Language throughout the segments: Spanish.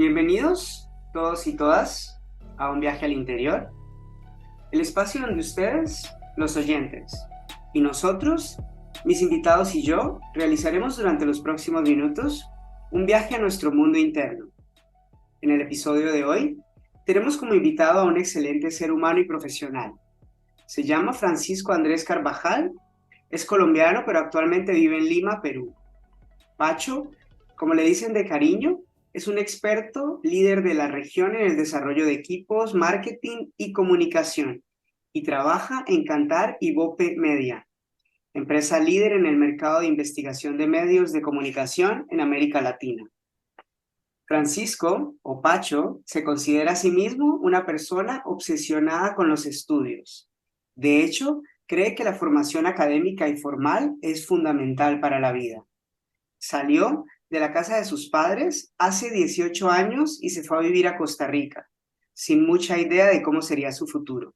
Bienvenidos todos y todas a un viaje al interior, el espacio donde ustedes, los oyentes, y nosotros, mis invitados y yo, realizaremos durante los próximos minutos un viaje a nuestro mundo interno. En el episodio de hoy, tenemos como invitado a un excelente ser humano y profesional. Se llama Francisco Andrés Carvajal, es colombiano pero actualmente vive en Lima, Perú. Pacho, como le dicen de cariño, es un experto líder de la región en el desarrollo de equipos, marketing y comunicación, y trabaja en Cantar y Bope Media, empresa líder en el mercado de investigación de medios de comunicación en América Latina. Francisco, o Pacho, se considera a sí mismo una persona obsesionada con los estudios. De hecho, cree que la formación académica y formal es fundamental para la vida. Salió de la casa de sus padres hace 18 años y se fue a vivir a Costa Rica, sin mucha idea de cómo sería su futuro.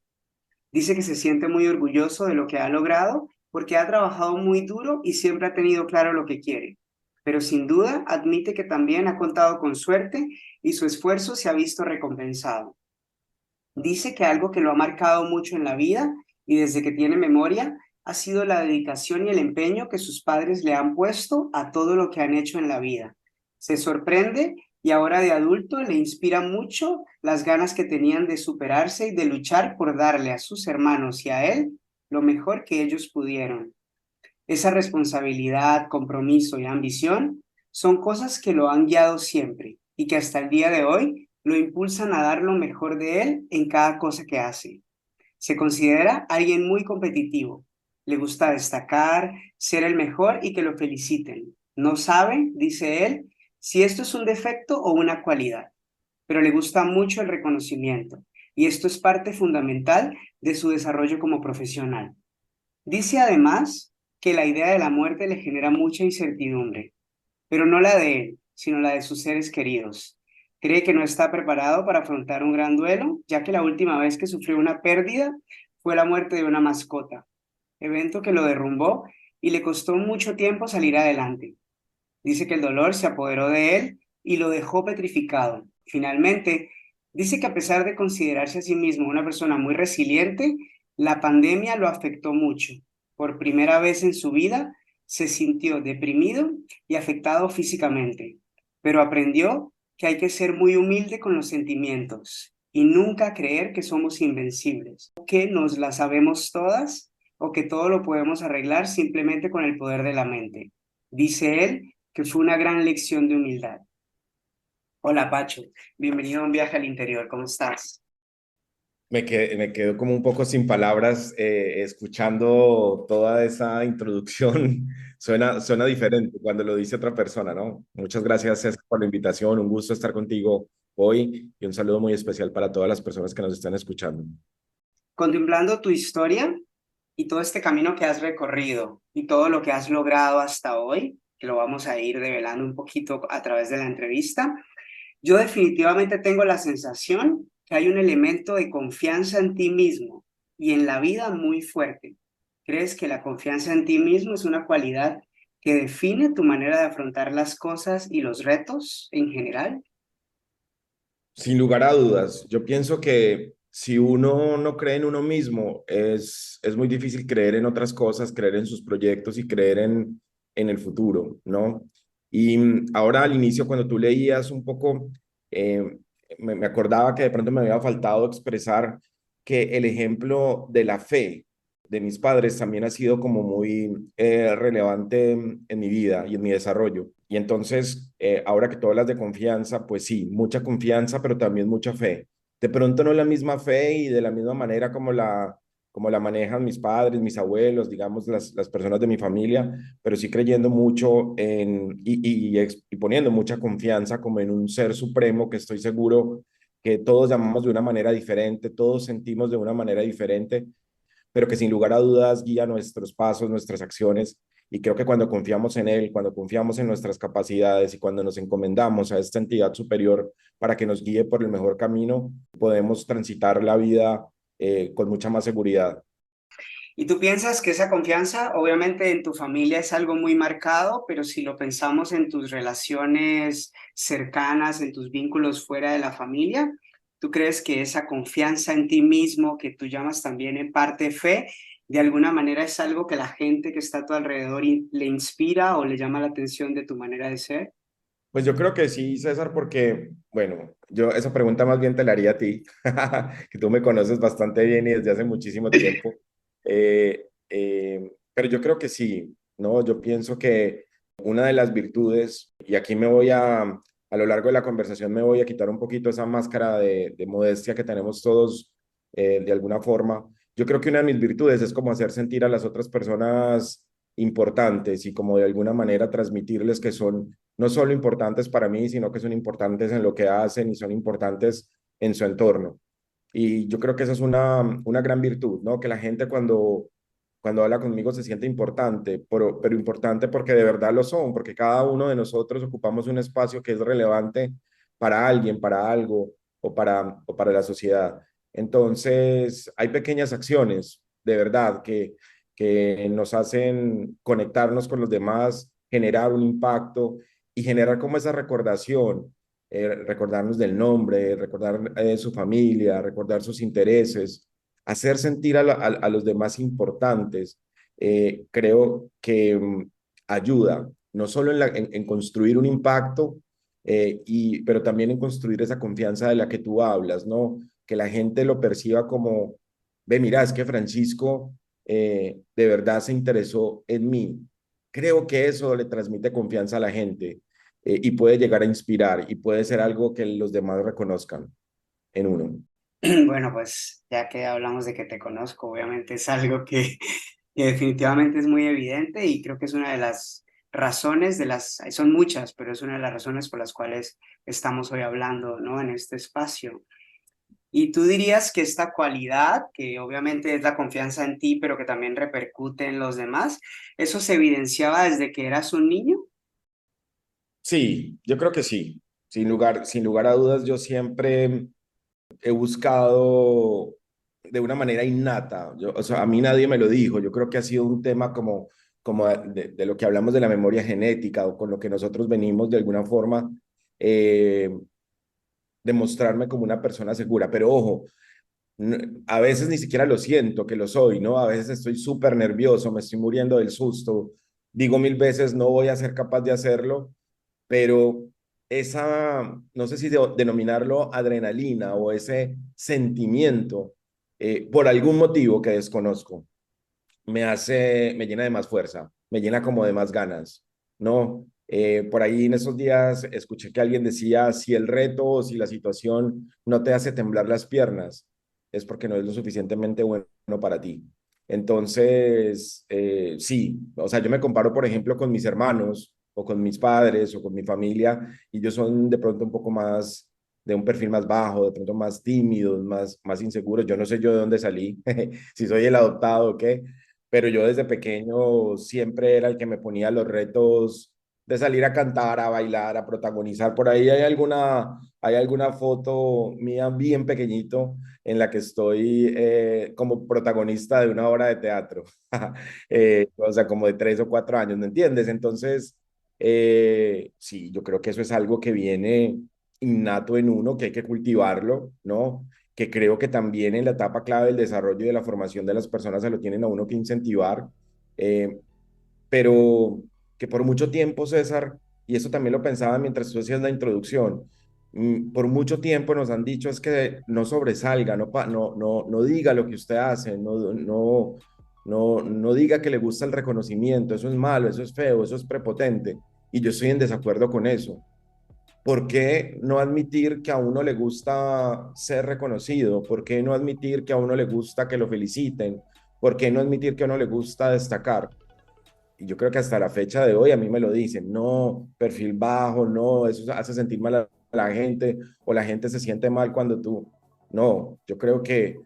Dice que se siente muy orgulloso de lo que ha logrado porque ha trabajado muy duro y siempre ha tenido claro lo que quiere. Pero sin duda admite que también ha contado con suerte y su esfuerzo se ha visto recompensado. Dice que algo que lo ha marcado mucho en la vida y desde que tiene memoria ha sido la dedicación y el empeño que sus padres le han puesto a todo lo que han hecho en la vida. Se sorprende y ahora de adulto le inspira mucho las ganas que tenían de superarse y de luchar por darle a sus hermanos y a él lo mejor que ellos pudieron. Esa responsabilidad, compromiso y ambición son cosas que lo han guiado siempre y que hasta el día de hoy lo impulsan a dar lo mejor de él en cada cosa que hace. Se considera alguien muy competitivo. Le gusta destacar, ser el mejor y que lo feliciten. No sabe, dice él, si esto es un defecto o una cualidad, pero le gusta mucho el reconocimiento y esto es parte fundamental de su desarrollo como profesional. Dice además que la idea de la muerte le genera mucha incertidumbre, pero no la de él, sino la de sus seres queridos. Cree que no está preparado para afrontar un gran duelo, ya que la última vez que sufrió una pérdida fue la muerte de una mascota, evento que lo derrumbó y le costó mucho tiempo salir adelante. Dice que el dolor se apoderó de él y lo dejó petrificado. Finalmente, dice que a pesar de considerarse a sí mismo una persona muy resiliente, la pandemia lo afectó mucho. Por primera vez en su vida se sintió deprimido y afectado físicamente, pero aprendió que hay que ser muy humilde con los sentimientos y nunca creer que somos invencibles, que nos la sabemos todas o que todo lo podemos arreglar simplemente con el poder de la mente. Dice él que fue una gran lección de humildad. Hola Pacho, bienvenido a un viaje al interior, ¿cómo estás? Me quedo como un poco sin palabras escuchando toda esa introducción. Suena diferente cuando lo dice otra persona, ¿no? Muchas gracias, César, por la invitación. Un gusto estar contigo hoy y un saludo muy especial para todas las personas que nos están escuchando. Contemplando tu historia y todo este camino que has recorrido y todo lo que has logrado hasta hoy, que lo vamos a ir develando un poquito a través de la entrevista, yo definitivamente tengo la sensación que hay un elemento de confianza en ti mismo y en la vida muy fuerte. ¿Crees que la confianza en ti mismo es una cualidad que define tu manera de afrontar las cosas y los retos en general? Sin lugar a dudas, yo pienso que si uno no cree en uno mismo, es muy difícil creer en otras cosas, creer en sus proyectos y creer en el futuro, ¿no? Y ahora al inicio, cuando tú leías un poco, eh, me acordaba que de pronto me había faltado expresar que el ejemplo de la fe de mis padres también ha sido como muy relevante en mi vida y en mi desarrollo. Y entonces, ahora que tú hablas de confianza, pues sí, mucha confianza, pero también mucha fe. De pronto no la misma fe y de la misma manera como la manejan mis padres, mis abuelos, digamos, las personas de mi familia, pero sí creyendo mucho y poniendo mucha confianza como en un ser supremo que estoy seguro que todos llamamos de una manera diferente, todos sentimos de una manera diferente, pero que sin lugar a dudas guía nuestros pasos, nuestras acciones. Y creo que cuando confiamos en Él, cuando confiamos en nuestras capacidades y cuando nos encomendamos a esta entidad superior para que nos guíe por el mejor camino, podemos transitar la vida con mucha más seguridad. ¿Y tú piensas que esa confianza, obviamente en tu familia es algo muy marcado, pero si lo pensamos en tus relaciones cercanas, en tus vínculos fuera de la familia, ¿tú crees que esa confianza en ti mismo, que tú llamas también en parte fe, de alguna manera es algo que la gente que está a tu alrededor le inspira o le llama la atención de tu manera de ser? Pues yo creo que sí, César, porque, bueno, yo esa pregunta más bien te la haría a ti, que tú me conoces bastante bien y desde hace muchísimo tiempo. Pero yo creo que sí, ¿no? Yo pienso que una de las virtudes, y aquí a lo largo de la conversación me voy a quitar un poquito esa máscara de modestia que tenemos todos de alguna forma. Yo creo que una de mis virtudes es como hacer sentir a las otras personas importantes y como de alguna manera transmitirles que son no solo importantes para mí, sino que son importantes en lo que hacen y son importantes en su entorno. Y yo creo que esa es una gran virtud, ¿no? Que la gente cuando habla conmigo se siente importante, pero importante porque de verdad lo son, porque cada uno de nosotros ocupamos un espacio que es relevante para alguien, para algo o para la sociedad. Entonces, hay pequeñas acciones de verdad que nos hacen conectarnos con los demás, generar un impacto y generar como esa recordación, recordarnos del nombre, recordar su familia, recordar sus intereses, hacer sentir a los demás importantes, creo que ayuda, no solo en construir un impacto, pero también en construir esa confianza de la que tú hablas, ¿no? Que la gente lo perciba como, ve, mira, es que Francisco de verdad se interesó en mí. Creo que eso le transmite confianza a la gente y puede llegar a inspirar y puede ser algo que los demás reconozcan en uno. Bueno, pues ya que hablamos de que te conozco, obviamente es algo que definitivamente es muy evidente y creo que es una de las razones son muchas, pero es una de las razones por las cuales estamos hoy hablando, ¿no? En este espacio. Y tú dirías que esta cualidad, que obviamente es la confianza en ti, pero que también repercute en los demás, ¿eso se evidenciaba desde que eras un niño? Sí, yo creo que sí. Sin lugar a dudas, yo siempre he buscado de una manera innata. O sea, a mí nadie me lo dijo. Yo creo que ha sido un tema como de lo que hablamos de la memoria genética o con lo que nosotros venimos de alguna forma eh, demostrarme como una persona segura. Pero ojo, a veces ni siquiera lo siento que lo soy, ¿no? A veces estoy súper nervioso, me estoy muriendo del susto. Digo mil veces, no voy a ser capaz de hacerlo, pero no sé si denominarlo adrenalina o ese sentimiento, por algún motivo que desconozco, me llena de más fuerza, me llena como de más ganas, ¿no? Por ahí en esos días escuché que alguien decía, si el reto o si la situación no te hace temblar las piernas, es porque no es lo suficientemente bueno para ti. Entonces, sí, o sea, yo me comparo, por ejemplo, con mis hermanos o con mis padres o con mi familia y ellos son de pronto un poco más de un perfil más bajo, de pronto más tímidos, más inseguros. Yo no sé yo de dónde salí, si soy el adoptado o qué, pero yo desde pequeño siempre era el que me ponía los retos de salir a cantar, a bailar, a protagonizar. Por ahí hay alguna foto mía bien pequeñito en la que estoy como protagonista de una obra de teatro, o sea, como de 3 o 4 años, ¿me entiendes? Entonces, sí, yo creo que eso es algo que viene innato en uno, que hay que cultivarlo, ¿no? Que creo que también en la etapa clave del desarrollo y de la formación de las personas se lo tienen a uno que incentivar, eh, pero que por mucho tiempo, César, y eso también lo pensaba mientras tú hacías la introducción, por mucho tiempo nos han dicho es que no sobresalga, no diga lo que usted hace, no diga que le gusta el reconocimiento, eso es malo, eso es feo, eso es prepotente, y yo estoy en desacuerdo con eso. ¿Por qué no admitir que a uno le gusta ser reconocido? ¿Por qué no admitir que a uno le gusta que lo feliciten? ¿Por qué no admitir que a uno le gusta destacar? Y yo creo que hasta la fecha de hoy a mí me lo dicen, no, perfil bajo, no, eso hace sentir mal a la gente o la gente se siente mal cuando tú. No, yo creo que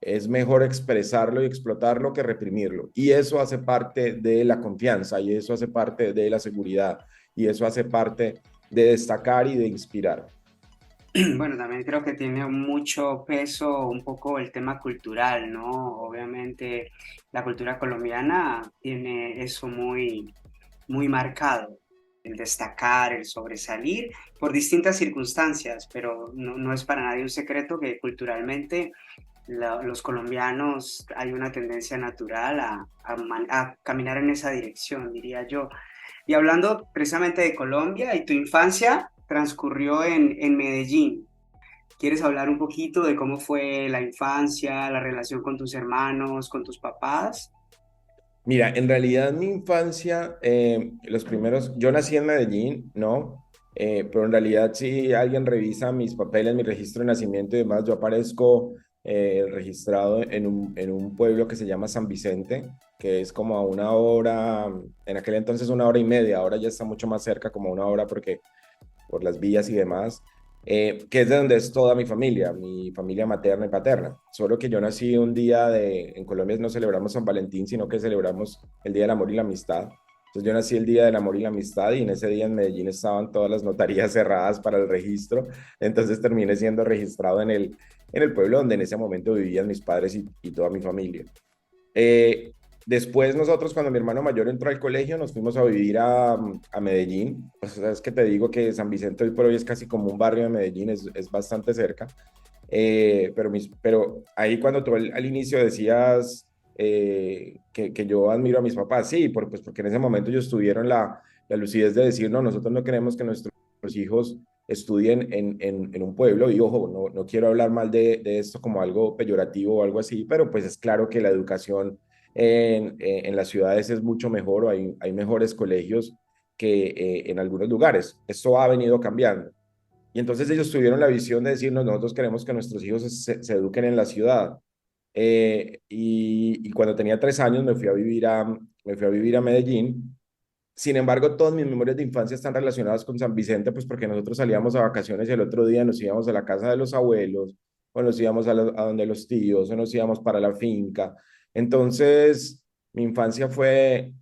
es mejor expresarlo y explotarlo que reprimirlo. Y eso hace parte de la confianza y eso hace parte de la seguridad y eso hace parte de destacar y de inspirar. Bueno, también creo que tiene mucho peso un poco el tema cultural, ¿no? Obviamente la cultura colombiana tiene eso muy marcado, el destacar, el sobresalir por distintas circunstancias, pero no es para nadie un secreto que culturalmente los colombianos hay una tendencia natural a caminar en esa dirección, diría yo. Y hablando precisamente de Colombia y tu infancia transcurrió en Medellín. ¿Quieres hablar un poquito de cómo fue la infancia, la relación con tus hermanos, con tus papás? Mira, en realidad mi infancia, los primeros, yo nací en Medellín, ¿no? Pero en realidad si alguien revisa mis papeles, mi registro de nacimiento y demás, yo aparezco registrado en un pueblo que se llama San Vicente, que es como a una hora, en aquel entonces una hora y media, ahora ya está mucho más cerca, como una hora porque por las vías y demás, que es de donde es toda mi familia materna y paterna. Solo que yo nací un día en Colombia no celebramos San Valentín, sino que celebramos el Día del Amor y la Amistad. Entonces yo nací el Día del Amor y la Amistad y en ese día en Medellín estaban todas las notarías cerradas para el registro, entonces terminé siendo registrado en el pueblo donde en ese momento vivían mis padres y toda mi familia. Eh, Después nosotros, cuando mi hermano mayor entró al colegio, nos fuimos a vivir a Medellín. Pues, es que te digo que San Vicente hoy por hoy es casi como un barrio de Medellín, es bastante cerca. Pero ahí cuando tú al inicio decías que yo admiro a mis papás, sí, pues porque en ese momento ellos tuvieron la lucidez de decir, no, nosotros no queremos que nuestros hijos estudien en un pueblo, y ojo, no quiero hablar mal de esto como algo peyorativo o algo así, pero pues es claro que la educación en las ciudades es mucho mejor, o hay mejores colegios que en algunos lugares. Esto ha venido cambiando. Y entonces ellos tuvieron la visión de decirnos, nosotros queremos que nuestros hijos se eduquen en la ciudad. Y cuando tenía 3 años me fui a vivir a Medellín. Sin embargo, todas mis memorias de infancia están relacionadas con San Vicente, pues porque nosotros salíamos a vacaciones y el otro día nos íbamos a la casa de los abuelos, o nos íbamos a donde los tíos, o nos íbamos para la finca. Entonces, mi infancia fue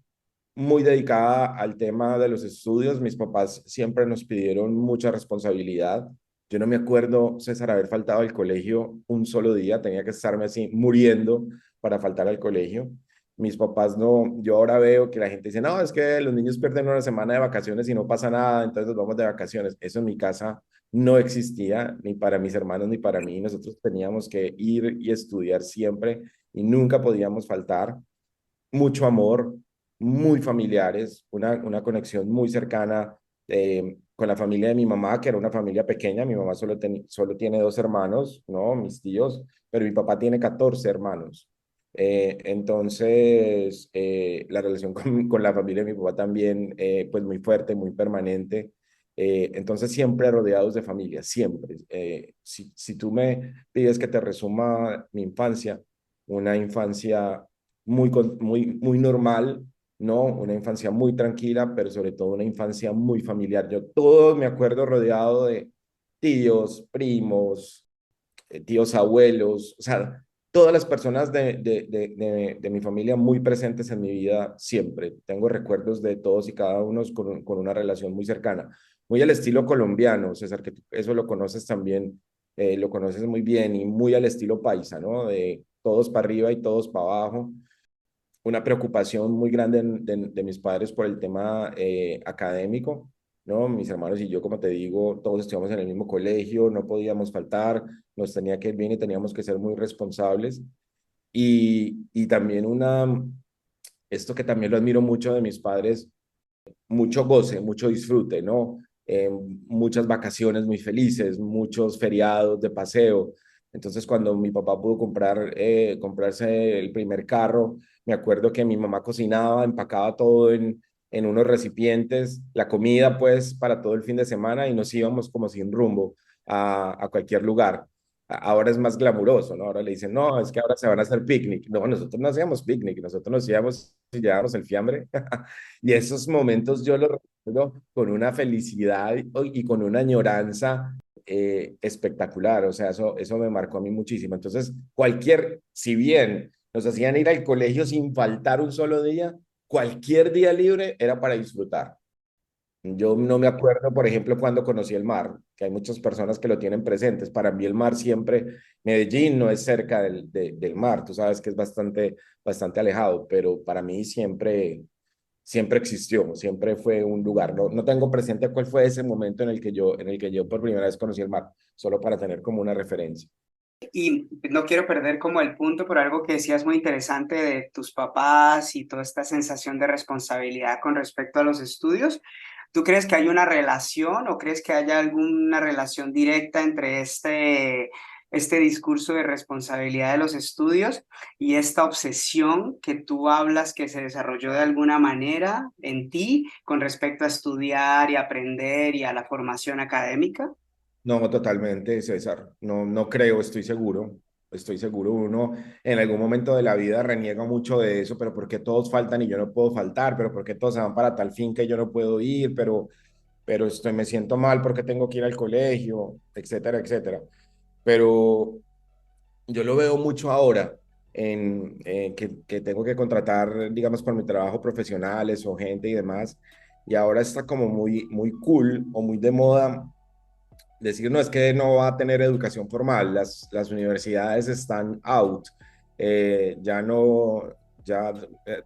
muy dedicada al tema de los estudios. Mis papás siempre nos pidieron mucha responsabilidad. Yo no me acuerdo, César, haber faltado al colegio un solo día. Tenía que estarme así muriendo para faltar al colegio. Mis papás no, yo ahora veo que la gente dice, no, es que los niños pierden una semana de vacaciones y no pasa nada, entonces nos vamos de vacaciones. Eso en mi casa no existía, ni para mis hermanos ni para mí. Nosotros teníamos que ir y estudiar siempre y nunca podíamos faltar. Mucho amor, muy familiares, una conexión muy cercana con la familia de mi mamá, que era una familia pequeña. Mi mamá solo tiene 2 hermanos, ¿no? Mis tíos, pero mi papá tiene 14 hermanos. Entonces, la relación con la familia de mi papá también, pues muy fuerte, muy permanente. Entonces, siempre rodeados de familia, siempre. Si tú me pides que te resuma mi infancia, una infancia muy normal, ¿no? Una infancia muy tranquila, pero sobre todo una infancia muy familiar. Yo todo me acuerdo rodeado de tíos, primos, tíos abuelos, o sea, todas las personas de mi familia muy presentes en mi vida siempre. Tengo recuerdos de todos y cada uno con una relación muy cercana, muy al estilo colombiano, César, que eso lo conoces también, lo conoces muy bien, y muy al estilo paisa, ¿no? De todos para arriba y todos para abajo. Una preocupación muy grande de mis padres por el tema académico, ¿no? Mis hermanos y yo, como te digo, todos estudiamos en el mismo colegio, no podíamos faltar, nos tenía que ir bien y teníamos que ser muy responsables. Y también esto que también lo admiro mucho de mis padres, mucho goce, mucho disfrute, ¿no? Muchas vacaciones muy felices, muchos feriados de paseo. Entonces, cuando mi papá pudo comprarse el primer carro, me acuerdo que mi mamá cocinaba, empacaba todo en unos recipientes, la comida pues para todo el fin de semana, y nos íbamos como sin rumbo a cualquier lugar. Ahora es más glamuroso, ¿no? Ahora le dicen, no, es que ahora se van a hacer picnic. No, nosotros no hacíamos picnic, nosotros nos íbamos y llevábamos el fiambre. Y esos momentos yo los recuerdo con una felicidad y con una añoranza espectacular. O sea, eso me marcó a mí muchísimo. Entonces, si bien nos hacían ir al colegio sin faltar un solo día, cualquier día libre era para disfrutar. Yo no me acuerdo, por ejemplo, cuando conocí el mar, que hay muchas personas que lo tienen presentes. Para mí el mar siempre, Medellín no es cerca del mar, tú sabes que es bastante alejado, pero para mí siempre existió, siempre fue un lugar. No tengo presente cuál fue ese momento en el que yo por primera vez conocí el mar, solo para tener como una referencia. Y no quiero perder como el punto por algo que decías muy interesante de tus papás y toda esta sensación de responsabilidad con respecto a los estudios. ¿Tú crees que hay una relación o crees que haya alguna relación directa entre este discurso de responsabilidad de los estudios y esta obsesión que tú hablas que se desarrolló de alguna manera en ti con respecto a estudiar y aprender y a la formación académica? No, totalmente, César. No creo, estoy seguro. Uno en algún momento de la vida reniega mucho de eso, pero ¿por qué todos faltan y yo no puedo faltar? ¿Pero por qué todos se van para tal fin que yo no puedo ir? Pero me siento mal porque tengo que ir al colegio, etcétera, etcétera. Pero yo lo veo mucho ahora que tengo que contratar, digamos, por mi trabajo profesionales o gente y demás. Y ahora está como muy, muy cool o muy de moda decir, no, es que no va a tener educación formal, las universidades están out, ya no, ya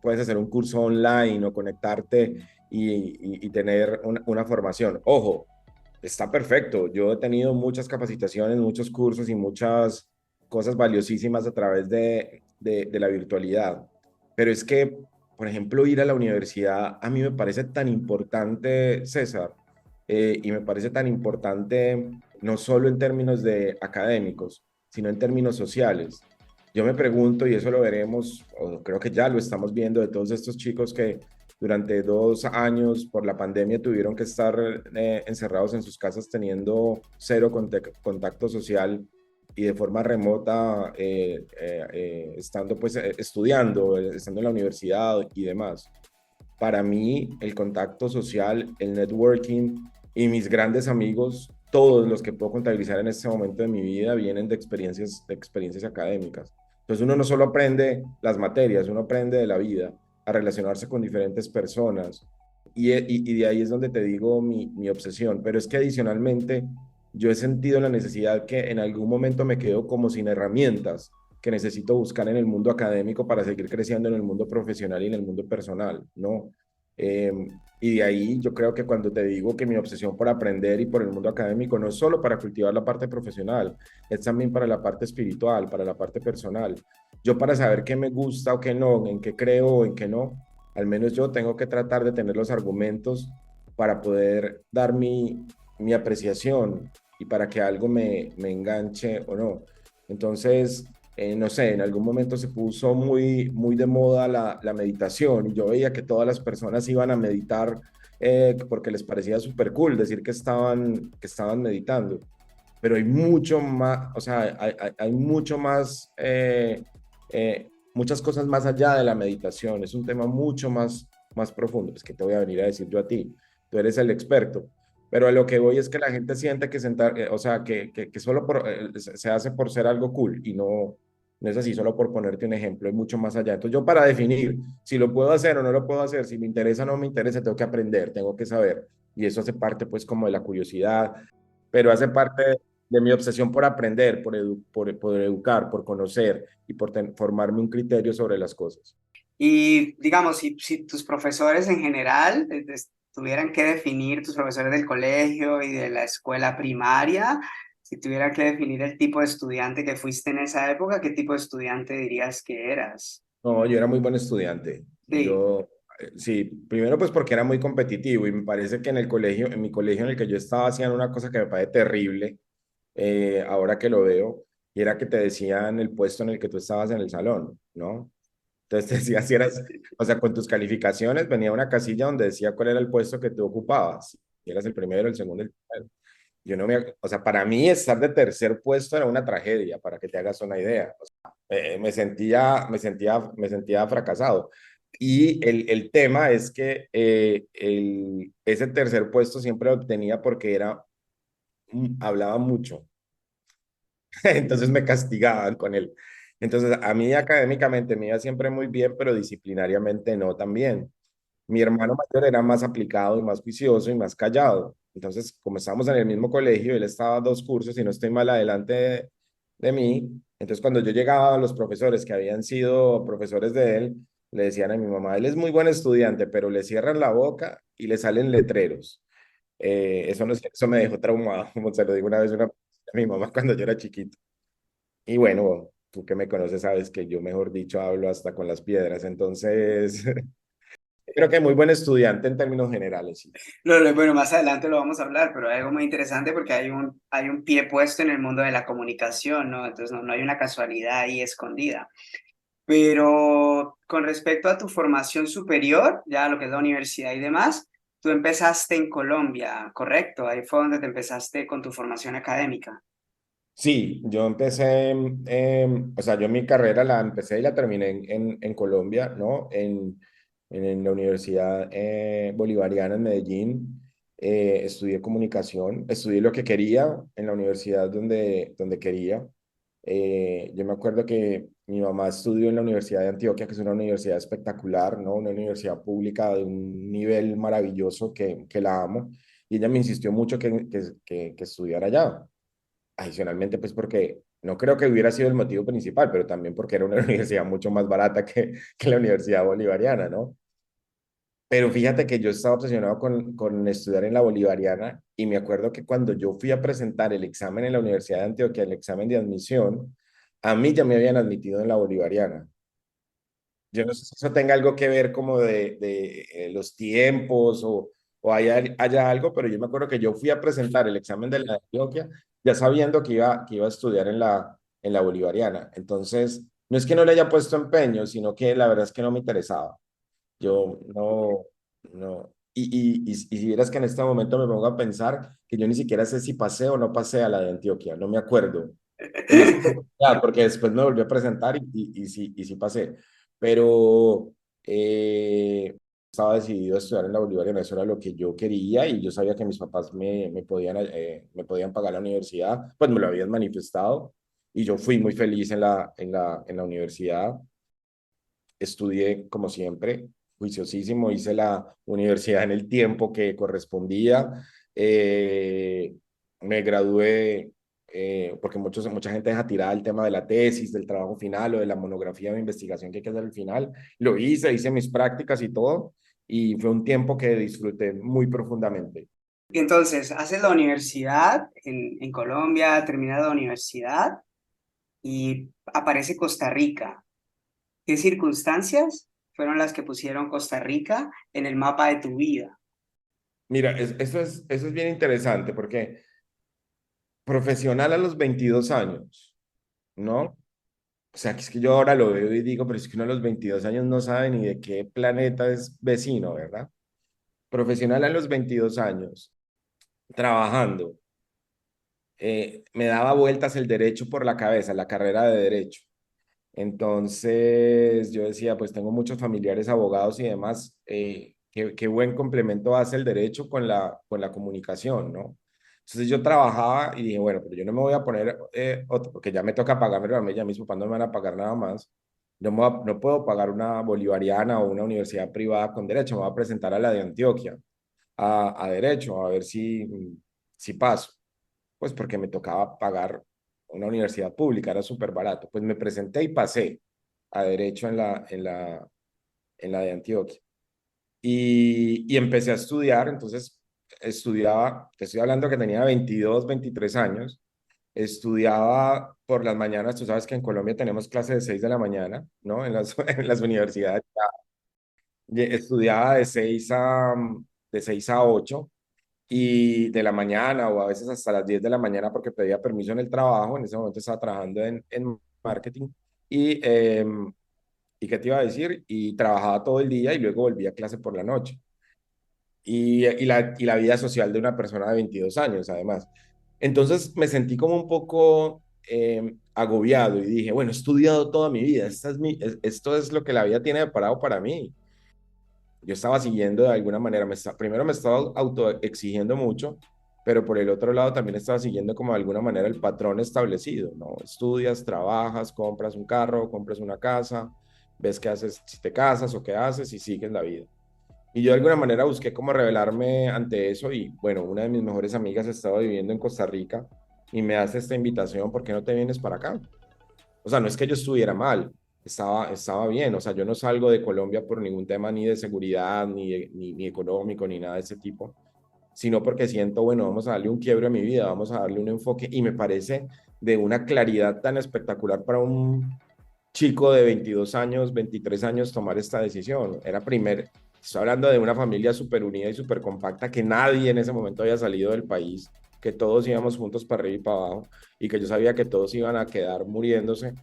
puedes hacer un curso online o conectarte y tener una formación. Ojo, está perfecto, yo he tenido muchas capacitaciones, muchos cursos y muchas cosas valiosísimas a través de la virtualidad, pero es que, por ejemplo, ir a la universidad a mí me parece tan importante, César, y me parece tan importante no solo en términos de académicos, sino en términos sociales. Yo me pregunto, y eso lo veremos, o creo que ya lo estamos viendo, de todos estos chicos que durante 2 años por la pandemia tuvieron que estar encerrados en sus casas teniendo cero contacto social y de forma remota, estando pues estudiando, estando en la universidad y demás. Para mí, el contacto social, el networking y mis grandes amigos, todos los que puedo contabilizar en este momento de mi vida, vienen de experiencias académicas. Entonces uno no solo aprende las materias, uno aprende de la vida, a relacionarse con diferentes personas. Y de ahí es donde te digo mi obsesión. Pero es que adicionalmente yo he sentido la necesidad que en algún momento me quedo como sin herramientas que necesito buscar en el mundo académico para seguir creciendo en el mundo profesional y en el mundo personal, ¿no? Eh, y de ahí yo creo que cuando te digo que mi obsesión por aprender y por el mundo académico no es solo para cultivar la parte profesional, es también para la parte espiritual, para la parte personal. Yo para saber qué me gusta o qué no, en qué creo o en qué no, al menos yo tengo que tratar de tener los argumentos para poder dar mi apreciación y para que algo me enganche o no. Entonces, no sé, en algún momento se puso muy, muy de moda la meditación y yo veía que todas las personas iban a meditar porque les parecía súper cool decir que estaban meditando, pero hay mucho más, o sea, hay mucho más, muchas cosas más allá de la meditación, es un tema mucho más profundo, es que te voy a venir a decir yo a ti, tú eres el experto. Pero a lo que voy es que la gente siente que sentar, o sea, que solo se hace por ser algo cool y no es así, solo por ponerte un ejemplo, es mucho más allá. Entonces yo para definir si lo puedo hacer o no lo puedo hacer, si me interesa o no me interesa, tengo que aprender, tengo que saber. Y eso hace parte pues como de la curiosidad, pero hace parte de mi obsesión por aprender, por educar, por conocer y por formarme un criterio sobre las cosas. Y digamos, si tus profesores en general tuvieran que definir, tus profesores del colegio y de la escuela primaria, si tuvieran que definir el tipo de estudiante que fuiste en esa época, ¿qué tipo de estudiante dirías que eras? No, yo era muy buen estudiante. Sí, Sí, primero pues porque era muy competitivo y me parece que en mi colegio en el que yo estaba hacían una cosa que me parece terrible, ahora que lo veo, y era que te decían el puesto en el que tú estabas en el salón, ¿no? Entonces te decía si eras, o sea, con tus calificaciones venía una casilla donde decía cuál era el puesto que tú ocupabas, si eras el primero, el segundo, el tercero. Yo no me, o sea, para mí estar de tercer puesto era una tragedia, para que te hagas una idea. O sea, me sentía fracasado. Y el tema es que ese tercer puesto siempre lo obtenía porque hablaba mucho. Entonces me castigaban con él. Entonces, a mí académicamente me iba siempre muy bien, pero disciplinariamente no tan bien. Mi hermano mayor era más aplicado y más juicioso y más callado. Entonces, como estábamos en el mismo colegio, él estaba 2 cursos y no estoy mal adelante de mí. Entonces, cuando yo llegaba a los profesores que habían sido profesores de él, le decían a mi mamá, él es muy buen estudiante, pero le cierran la boca y le salen letreros. Eso, no, eso me dejó traumado, como se lo digo una vez a mi mamá cuando yo era chiquito. Y bueno, tú que me conoces sabes que yo, mejor dicho, hablo hasta con las piedras. Entonces, creo que muy buen estudiante en términos generales, sí. Bueno, más adelante lo vamos a hablar, pero hay algo muy interesante porque hay un pie puesto en el mundo de la comunicación, ¿no? Entonces no hay una casualidad ahí escondida. Pero con respecto a tu formación superior, ya lo que es la universidad y demás, tú empezaste en Colombia, ¿correcto? Ahí fue donde te empezaste con tu formación académica. Sí, yo empecé, o sea, yo mi carrera la empecé y la terminé en Colombia, ¿no? En la Universidad Bolivariana en Medellín. Estudié comunicación, estudié lo que quería en la universidad donde quería. Yo me acuerdo que mi mamá estudió en la Universidad de Antioquia, que es una universidad espectacular, ¿no? Una universidad pública de un nivel maravilloso que la amo. Y ella me insistió mucho que estudiara allá. Adicionalmente, pues porque no creo que hubiera sido el motivo principal, pero también porque era una universidad mucho más barata que la Universidad Bolivariana, ¿no? Pero fíjate que yo estaba obsesionado con estudiar en la Bolivariana y me acuerdo que cuando yo fui a presentar el examen en la Universidad de Antioquia, el examen de admisión, a mí ya me habían admitido en la Bolivariana. Yo no sé si eso tenga algo que ver como de los tiempos o haya algo, pero yo me acuerdo que yo fui a presentar el examen de la de Antioquia ya sabiendo que iba a estudiar en la Bolivariana. Entonces, no es que no le haya puesto empeño, sino que la verdad es que no me interesaba. Yo no, no. Y si vieras que en este momento me pongo a pensar que yo ni siquiera sé si pasé o no pasé a la de Antioquia, no me acuerdo. En esa oportunidad, porque después me volví a presentar y sí pasé. Pero estaba decidido a estudiar en la Bolivariana, eso era lo que yo quería y yo sabía que mis papás me podían pagar la universidad, pues me lo habían manifestado y yo fui muy feliz en la universidad. Estudié como siempre, juiciosísimo, hice la universidad en el tiempo que correspondía. eh, Me gradué porque mucha gente deja tirada el tema de la tesis, del trabajo final o de la monografía de investigación que hay que hacer al final. Lo hice mis prácticas y todo, y fue un tiempo que disfruté muy profundamente. Entonces, haces la universidad en Colombia, terminas la universidad y aparece Costa Rica. ¿Qué circunstancias fueron las que pusieron Costa Rica en el mapa de tu vida? Mira, eso es bien interesante porque profesional a los 22 años, ¿no? O sea, que es que yo ahora lo veo y digo, pero es que uno a los 22 años no sabe ni de qué planeta es vecino, ¿verdad? Profesional a los 22 años, trabajando, me daba vueltas el derecho por la cabeza, la carrera de derecho. Entonces yo decía, pues tengo muchos familiares abogados y demás, qué buen complemento hace el derecho con la comunicación, ¿no? Entonces yo trabajaba y dije, bueno, pero yo no me voy a poner otro, porque ya me toca pagarme, a mí ya mis papás no me van a pagar nada más. No puedo pagar una bolivariana o una universidad privada con derecho, me voy a presentar a la de Antioquia, a derecho, a ver si paso, pues porque me tocaba pagar una universidad pública, era súper barato. Pues me presenté y pasé a derecho en la de Antioquia. Y empecé a estudiar, entonces estudiaba, te estoy hablando que tenía 22 23 años, estudiaba por las mañanas, tú sabes que en Colombia tenemos clases de 6 de la mañana, ¿no? En las universidades. Estudiaba de seis a 8 y de la mañana o a veces hasta las 10 de la mañana porque pedía permiso en el trabajo. En ese momento estaba trabajando en marketing y ¿qué te iba a decir? Y trabajaba todo el día y luego volvía a clase por la noche. Y la vida social de una persona de 22 años, además. Entonces me sentí como un poco agobiado y dije, bueno, he estudiado toda mi vida, esto es lo que la vida tiene preparado para mí. Yo estaba siguiendo de alguna manera, primero me estaba autoexigiendo mucho, pero por el otro lado también estaba siguiendo como de alguna manera el patrón establecido, ¿no? Estudias, trabajas, compras un carro, compras una casa, ves qué haces, si te casas o qué haces y sigues la vida. Y yo de alguna manera busqué cómo revelarme ante eso y bueno, una de mis mejores amigas estaba viviendo en Costa Rica y me hace esta invitación, ¿por qué no te vienes para acá? O sea, no es que yo estuviera mal, estaba bien, o sea, yo no salgo de Colombia por ningún tema ni de seguridad, ni económico, ni nada de ese tipo, sino porque siento, bueno, vamos a darle un quiebre a mi vida, vamos a darle un enfoque y me parece de una claridad tan espectacular para un chico de 22 años, 23 años tomar esta decisión. Estoy hablando de una familia súper unida y súper compacta, que nadie en ese momento había salido del país, que todos íbamos juntos para arriba y para abajo, y que yo sabía que todos iban a quedar muriéndose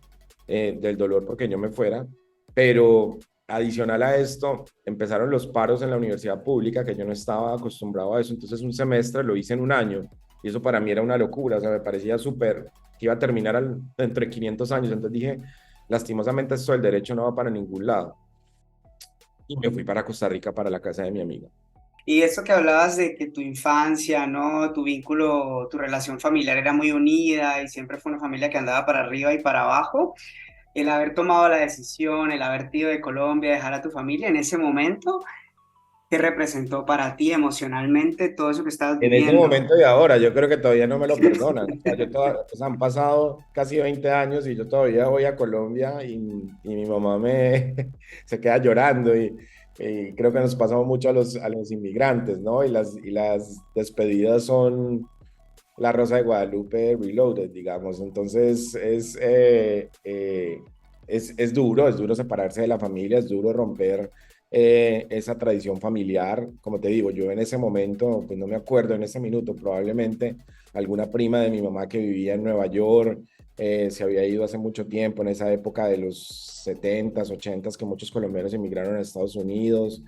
del dolor porque yo me fuera, pero adicional a esto, empezaron los paros en la universidad pública, que yo no estaba acostumbrado a eso, entonces un semestre lo hice en un año, y eso para mí era una locura, o sea, me parecía súper que iba a terminar entre 500 años, entonces dije, lastimosamente esto del derecho no va para ningún lado, y me fui para Costa Rica, para la casa de mi amiga. Y esto que hablabas de que tu infancia, ¿no? Tu vínculo, tu relación familiar era muy unida y siempre fue una familia que andaba para arriba y para abajo. El haber tomado la decisión, el haber ido de Colombia, dejar a tu familia en ese momento, ¿qué representó para ti emocionalmente todo eso que estabas En ese viviendo? momento y ahora, yo creo que todavía no me lo perdonan. O sea, o sea, han pasado casi 20 años y yo todavía voy a Colombia y mi mamá se queda llorando y creo que nos pasamos mucho a los inmigrantes, ¿no? Y las despedidas son la Rosa de Guadalupe Reloaded, digamos. Entonces es duro separarse de la familia, es duro romper esa tradición familiar. Como te digo, yo en ese momento, pues no me acuerdo en ese minuto, probablemente alguna prima de mi mamá que vivía en Nueva York se había ido hace mucho tiempo, en esa época de los 70s, 80s, que muchos colombianos emigraron a Estados Unidos.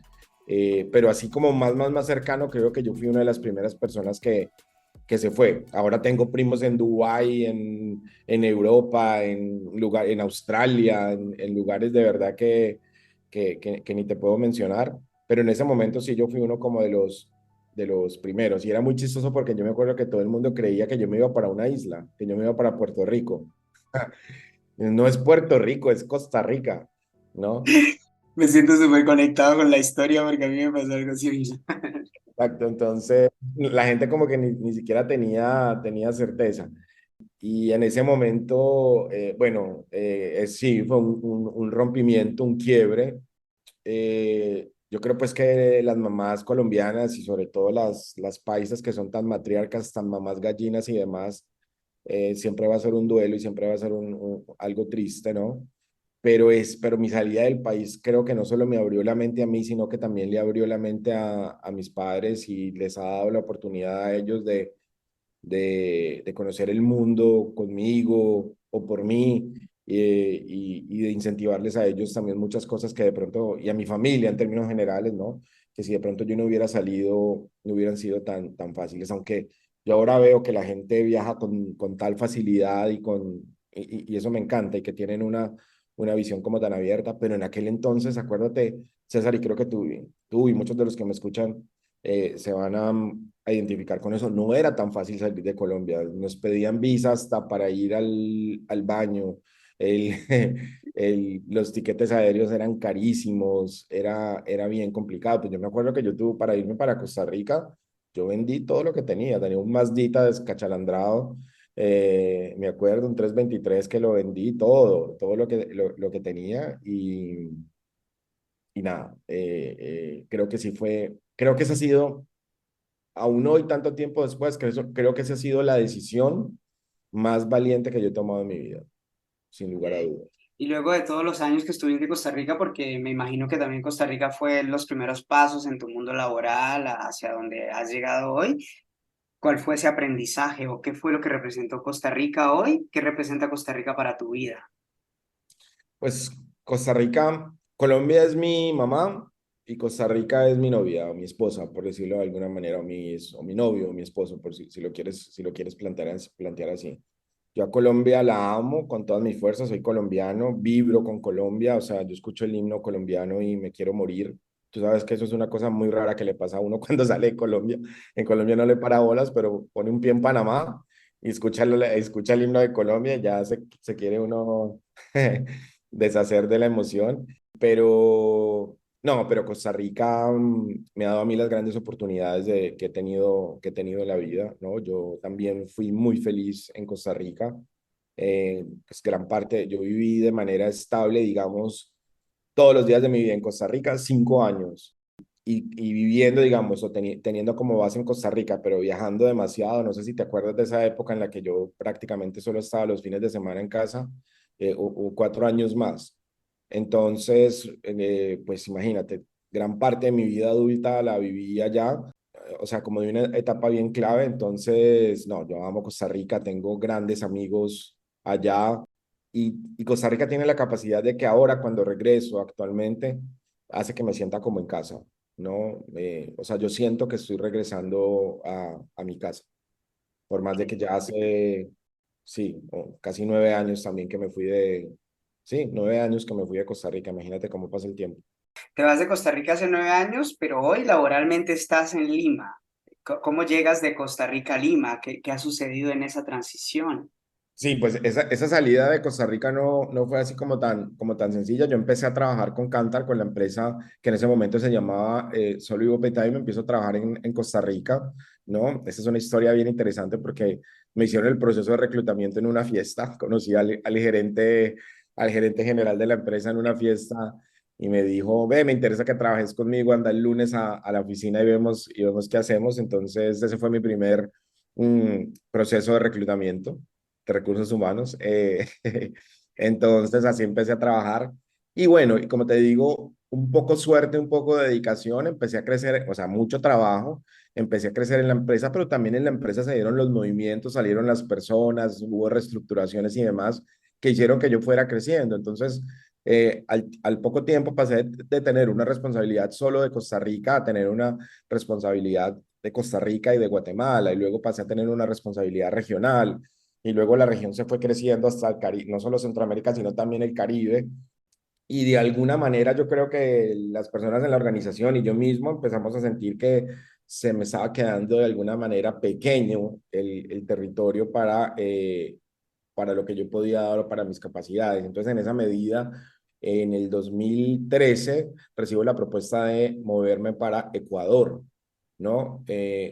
Pero así como más cercano, creo que yo fui una de las primeras personas que se fue. Ahora tengo primos en Dubái, en Europa, en Australia, en lugares de verdad que ni te puedo mencionar, pero en ese momento sí yo fui uno como de los primeros y era muy chistoso porque yo me acuerdo que todo el mundo creía que yo me iba para una isla, que yo me iba para Puerto Rico. No es Puerto Rico, es Costa Rica, ¿no? Me siento súper conectado con la historia porque a mí me pasó algo similar. Exacto, entonces la gente como que ni siquiera tenía certeza. Y en ese momento, bueno, sí, fue un rompimiento, un quiebre. Yo creo pues que las mamás colombianas y sobre todo las paisas que son tan matriarcas, tan mamás gallinas y demás, siempre va a ser un duelo y siempre va a ser algo triste, ¿no? Pero mi salida del país creo que no solo me abrió la mente a mí, sino que también le abrió la mente a mis padres y les ha dado la oportunidad a ellos de conocer el mundo conmigo o por mí y de incentivarles a ellos también muchas cosas que de pronto, y a mi familia en términos generales, ¿no? Que si de pronto yo no hubiera salido, no hubieran sido tan fáciles, aunque yo ahora veo que la gente viaja con tal facilidad y eso me encanta y que tienen una visión como tan abierta, pero en aquel entonces, acuérdate, César, y creo que tú y muchos de los que me escuchan se van a identificar con eso. No era tan fácil salir de Colombia. Nos pedían visa hasta para ir al baño. El, los tiquetes aéreos eran carísimos, era bien complicado. Pues yo me acuerdo que yo tuve para irme para Costa Rica, yo vendí todo lo que tenía un Mazdita descachalandrado, me acuerdo, un 323 que lo vendí todo lo que tenía y nada, creo que ese ha sido, aún hoy, tanto tiempo después, creo que esa ha sido la decisión más valiente que yo he tomado en mi vida, sin lugar a dudas. Y luego de todos los años que estuviste en Costa Rica, porque me imagino que también Costa Rica fue los primeros pasos en tu mundo laboral hacia donde has llegado hoy, ¿cuál fue ese aprendizaje o qué fue lo que representó Costa Rica hoy? ¿Qué representa Costa Rica para tu vida? Pues Costa Rica, Colombia es mi mamá y Costa Rica es mi novia o mi esposa, por decirlo de alguna manera, o mi novio o mi esposo, por si lo quieres plantear así. Yo a Colombia la amo con todas mis fuerzas, soy colombiano, vibro con Colombia, o sea, yo escucho el himno colombiano y me quiero morir. Tú sabes que eso es una cosa muy rara que le pasa a uno cuando sale de Colombia. En Colombia no le para bolas, pero pone un pie en Panamá y escucha el himno de Colombia y ya se quiere uno deshacer de la emoción. Pero No, pero Costa Rica me ha dado a mí las grandes oportunidades que he tenido en la vida, ¿no? Yo también fui muy feliz en Costa Rica. Pues gran parte, yo viví de manera estable, digamos, todos los días de mi vida en Costa Rica, 5 años. Y viviendo, digamos, o teniendo como base en Costa Rica, pero viajando demasiado. No sé si te acuerdas de esa época en la que yo prácticamente solo estaba los fines de semana en casa, o 4 años más. Entonces, pues imagínate, gran parte de mi vida adulta la viví allá, o sea, como de una etapa bien clave. Entonces, no, yo amo Costa Rica, tengo grandes amigos allá, y Costa Rica tiene la capacidad de que ahora, cuando regreso actualmente, hace que me sienta como en casa, ¿no? O sea, yo siento que estoy regresando a mi casa, por más de que ya hace, sí, casi 9 años también que me fui sí, 9 años que me fui de Costa Rica. Imagínate cómo pasa el tiempo. Te vas de Costa Rica hace 9 años, pero hoy laboralmente estás en Lima. ¿Cómo llegas de Costa Rica a Lima? ¿Qué ha sucedido en esa transición? Sí, pues esa salida de Costa Rica no fue así como tan sencilla. Yo empecé a trabajar con Cantar, con la empresa que en ese momento se llamaba Solo Vivo Paytime. Empiezo a trabajar en Costa Rica, ¿no? Esta es una historia bien interesante porque me hicieron el proceso de reclutamiento en una fiesta. Conocí al gerente general de la empresa en una fiesta y me dijo, ve, me interesa que trabajes conmigo, anda el lunes a la oficina y vemos qué hacemos. Entonces, ese fue mi primer proceso de reclutamiento de recursos humanos. Entonces así empecé a trabajar. Y bueno, y como te digo, un poco suerte, un poco de dedicación, empecé a crecer, o sea, mucho trabajo, empecé a crecer en la empresa, pero también en la empresa se dieron los movimientos, salieron las personas, hubo reestructuraciones y demás que hicieron que yo fuera creciendo. Entonces, al poco tiempo pasé de tener una responsabilidad solo de Costa Rica a tener una responsabilidad de Costa Rica y de Guatemala, y luego pasé a tener una responsabilidad regional, y luego la región se fue creciendo hasta el Caribe, no solo Centroamérica, sino también el Caribe. Y de alguna manera yo creo que las personas en la organización y yo mismo empezamos a sentir que se me estaba quedando de alguna manera pequeño el territorio para lo que yo podía dar o para mis capacidades. Entonces, en esa medida, en el 2013 recibo la propuesta de moverme para Ecuador, ¿no?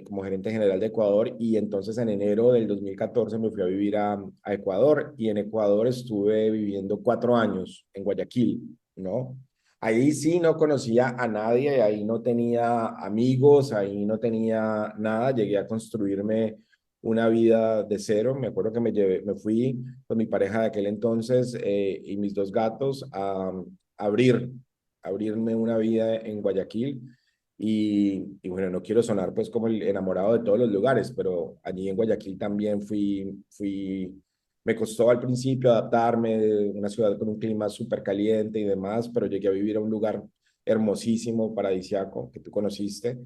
Como gerente general de Ecuador, y entonces en enero del 2014 me fui a vivir a Ecuador, y en Ecuador estuve viviendo 4 años en Guayaquil, ¿no? Ahí sí no conocía a nadie, ahí no tenía amigos, ahí no tenía nada. Llegué a construirme una vida de cero. Me acuerdo que me fui con mi pareja de aquel entonces, y mis dos gatos a abrirme una vida en Guayaquil. Y bueno, no quiero sonar pues como el enamorado de todos los lugares, pero allí en Guayaquil también me costó al principio adaptarme, una ciudad con un clima súper caliente y demás, pero llegué a vivir a un lugar hermosísimo, paradisiaco, que tú conociste.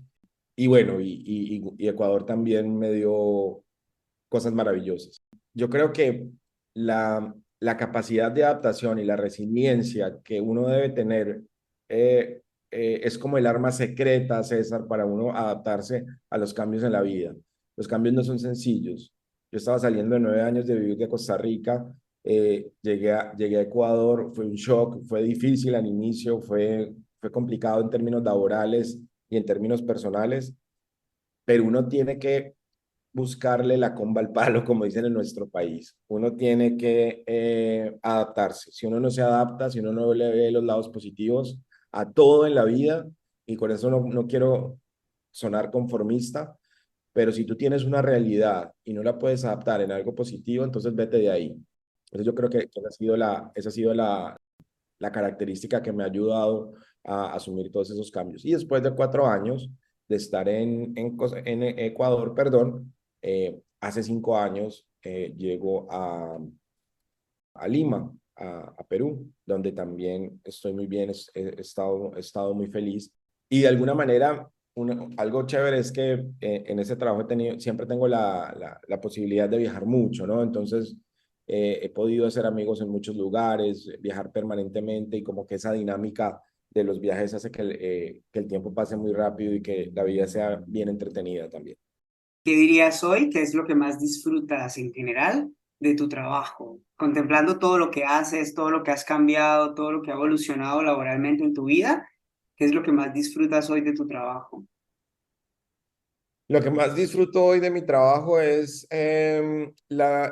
Y bueno, y Ecuador también me dio cosas maravillosas. Yo creo que la capacidad de adaptación y la resiliencia que uno debe tener, es como el arma secreta, César, para uno adaptarse a los cambios en la vida. Los cambios no son sencillos. Yo estaba saliendo de 9 años de vivir de Costa Rica, llegué a Ecuador, fue un shock, fue difícil al inicio, fue complicado en términos laborales y en términos personales, pero uno tiene que buscarle la comba al palo, como dicen en nuestro país. Uno tiene que adaptarse. Si uno no se adapta, si uno no le ve los lados positivos a todo en la vida, y con eso no quiero sonar conformista, pero si tú tienes una realidad y no la puedes adaptar en algo positivo, entonces vete de ahí. Entonces yo creo que esa ha sido la característica que me ha ayudado a asumir todos esos cambios. Y después de 4 años de estar en Ecuador, perdón, hace 5 años llego a Lima, a Perú, donde también estoy muy bien, he estado muy feliz. Y de alguna manera, algo chévere es que en ese trabajo siempre tengo la posibilidad de viajar mucho, ¿no? Entonces, he podido hacer amigos en muchos lugares, viajar permanentemente, y como que esa dinámica de los viajes hace que el tiempo pase muy rápido y que la vida sea bien entretenida también. ¿Qué dirías hoy? ¿Qué es lo que más disfrutas en general de tu trabajo? Contemplando todo lo que haces, todo lo que has cambiado, todo lo que ha evolucionado laboralmente en tu vida. ¿Qué es lo que más disfrutas hoy de tu trabajo? Lo que más disfruto hoy de mi trabajo es el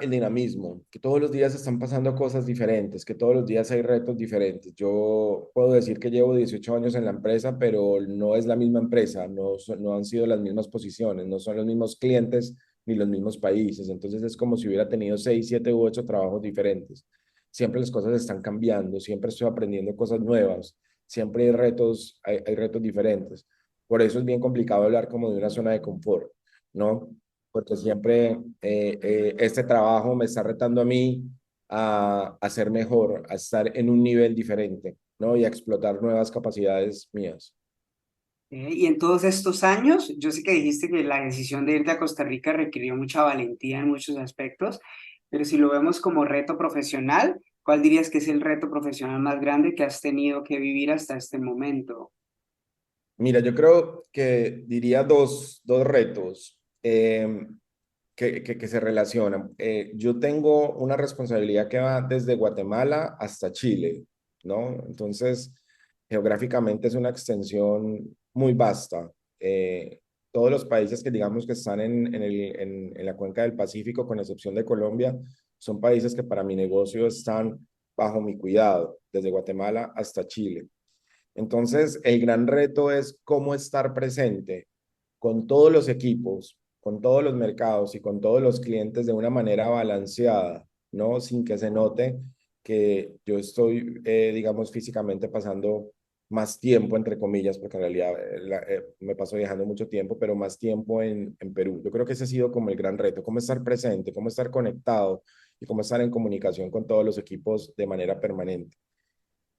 dinamismo, que todos los días están pasando cosas diferentes, que todos los días hay retos diferentes. Yo puedo decir que llevo 18 años en la empresa, pero no es la misma empresa, no han sido las mismas posiciones, no son los mismos clientes ni los mismos países. Entonces es como si hubiera tenido 6, 7 u 8 trabajos diferentes. Siempre las cosas están cambiando, siempre estoy aprendiendo cosas nuevas, siempre hay retos diferentes. Por eso es bien complicado hablar como de una zona de confort, ¿no? Porque siempre este trabajo me está retando a mí a ser mejor, a estar en un nivel diferente, ¿no? Y a explotar nuevas capacidades mías. Y en todos estos años, yo sé que dijiste que la decisión de irte a Costa Rica requirió mucha valentía en muchos aspectos, pero si lo vemos como reto profesional, ¿cuál dirías que es el reto profesional más grande que has tenido que vivir hasta este momento? Mira, yo creo que diría dos retos que se relacionan. Yo tengo una responsabilidad que va desde Guatemala hasta Chile, ¿no? Entonces, geográficamente es una extensión muy vasta. Todos los países que digamos que están en la cuenca del Pacífico, con excepción de Colombia, son países que para mi negocio están bajo mi cuidado, desde Guatemala hasta Chile. Entonces, el gran reto es cómo estar presente con todos los equipos, con todos los mercados y con todos los clientes de una manera balanceada, ¿no? Sin que se note que yo estoy, digamos, físicamente pasando más tiempo, entre comillas, porque en realidad me paso viajando mucho tiempo, pero más tiempo en Perú. Yo creo que ese ha sido como el gran reto, cómo estar presente, cómo estar conectado y cómo estar en comunicación con todos los equipos de manera permanente.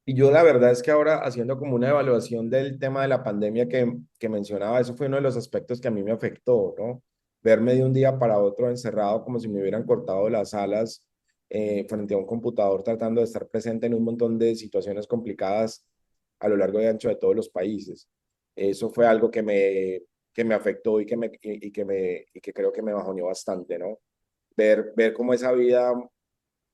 Y yo la verdad es que ahora haciendo como una evaluación del tema de la pandemia que mencionaba, eso fue uno de los aspectos que a mí me afectó, ¿no? Verme de un día para otro encerrado como si me hubieran cortado las alas frente a un computador tratando de estar presente en un montón de situaciones complicadas a lo largo y ancho de todos los países. Eso fue algo que me afectó y que creo que me bajoneó bastante, ¿no? Ver cómo esa vida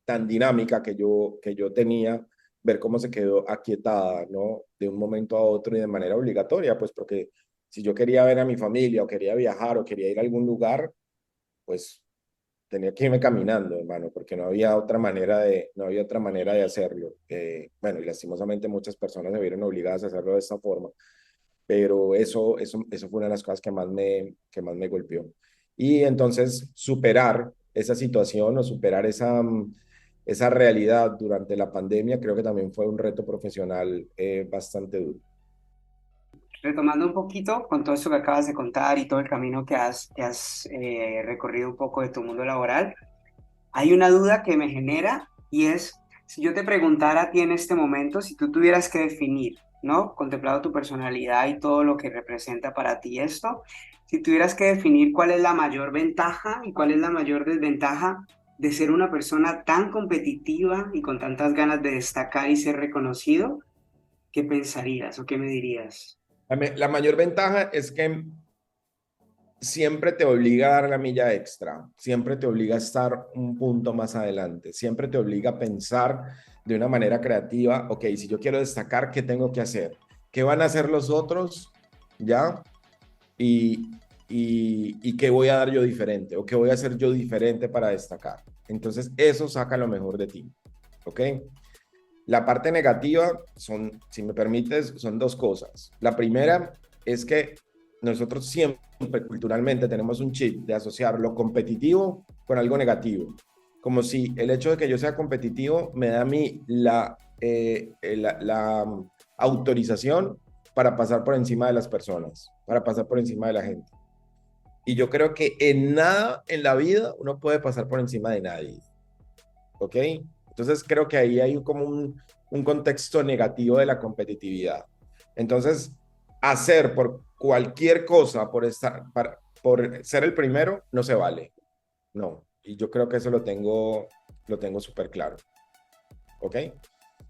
tan dinámica que yo tenía, ver cómo se quedó aquietada, ¿no? De un momento a otro y de manera obligatoria, pues porque si yo quería ver a mi familia o quería viajar o quería ir a algún lugar, pues tenía que irme caminando, hermano, porque no había otra manera de hacerlo. Bueno, y lastimosamente muchas personas se vieron obligadas a hacerlo de esta forma, pero eso fue una de las cosas que más me golpeó. Y entonces superar esa situación o superar esa realidad durante la pandemia creo que también fue un reto profesional bastante duro. Retomando un poquito con todo esto que acabas de contar y todo el camino que has recorrido un poco de tu mundo laboral, hay una duda que me genera y es, si yo te preguntara a ti en este momento, si tú tuvieras que definir, ¿no? Contemplado tu personalidad y todo lo que representa para ti esto, si tuvieras que definir cuál es la mayor ventaja y cuál es la mayor desventaja de ser una persona tan competitiva y con tantas ganas de destacar y ser reconocido, ¿qué pensarías o qué me dirías? La mayor ventaja es que siempre te obliga a dar la milla extra, siempre te obliga a estar un punto más adelante, siempre te obliga a pensar de una manera creativa, ok, si yo quiero destacar, ¿qué tengo que hacer? ¿Qué van a hacer los otros? ¿Ya? Y, y qué voy a dar yo diferente o qué voy a hacer yo diferente para destacar. Entonces, eso saca lo mejor de ti, ¿ok? La parte negativa son, si me permites, son dos cosas. La primera es que nosotros siempre culturalmente tenemos un chip de asociar lo competitivo con algo negativo. Como si el hecho de que yo sea competitivo me da a mí la autorización para pasar por encima de las personas, para pasar por encima de la gente. Y yo creo que en nada en la vida uno puede pasar por encima de nadie. ¿Ok? Entonces creo que ahí hay como un contexto negativo de la competitividad. Entonces, hacer por cualquier cosa, por ser el primero, no se vale. No. Y yo creo que eso lo tengo súper claro. ¿Ok?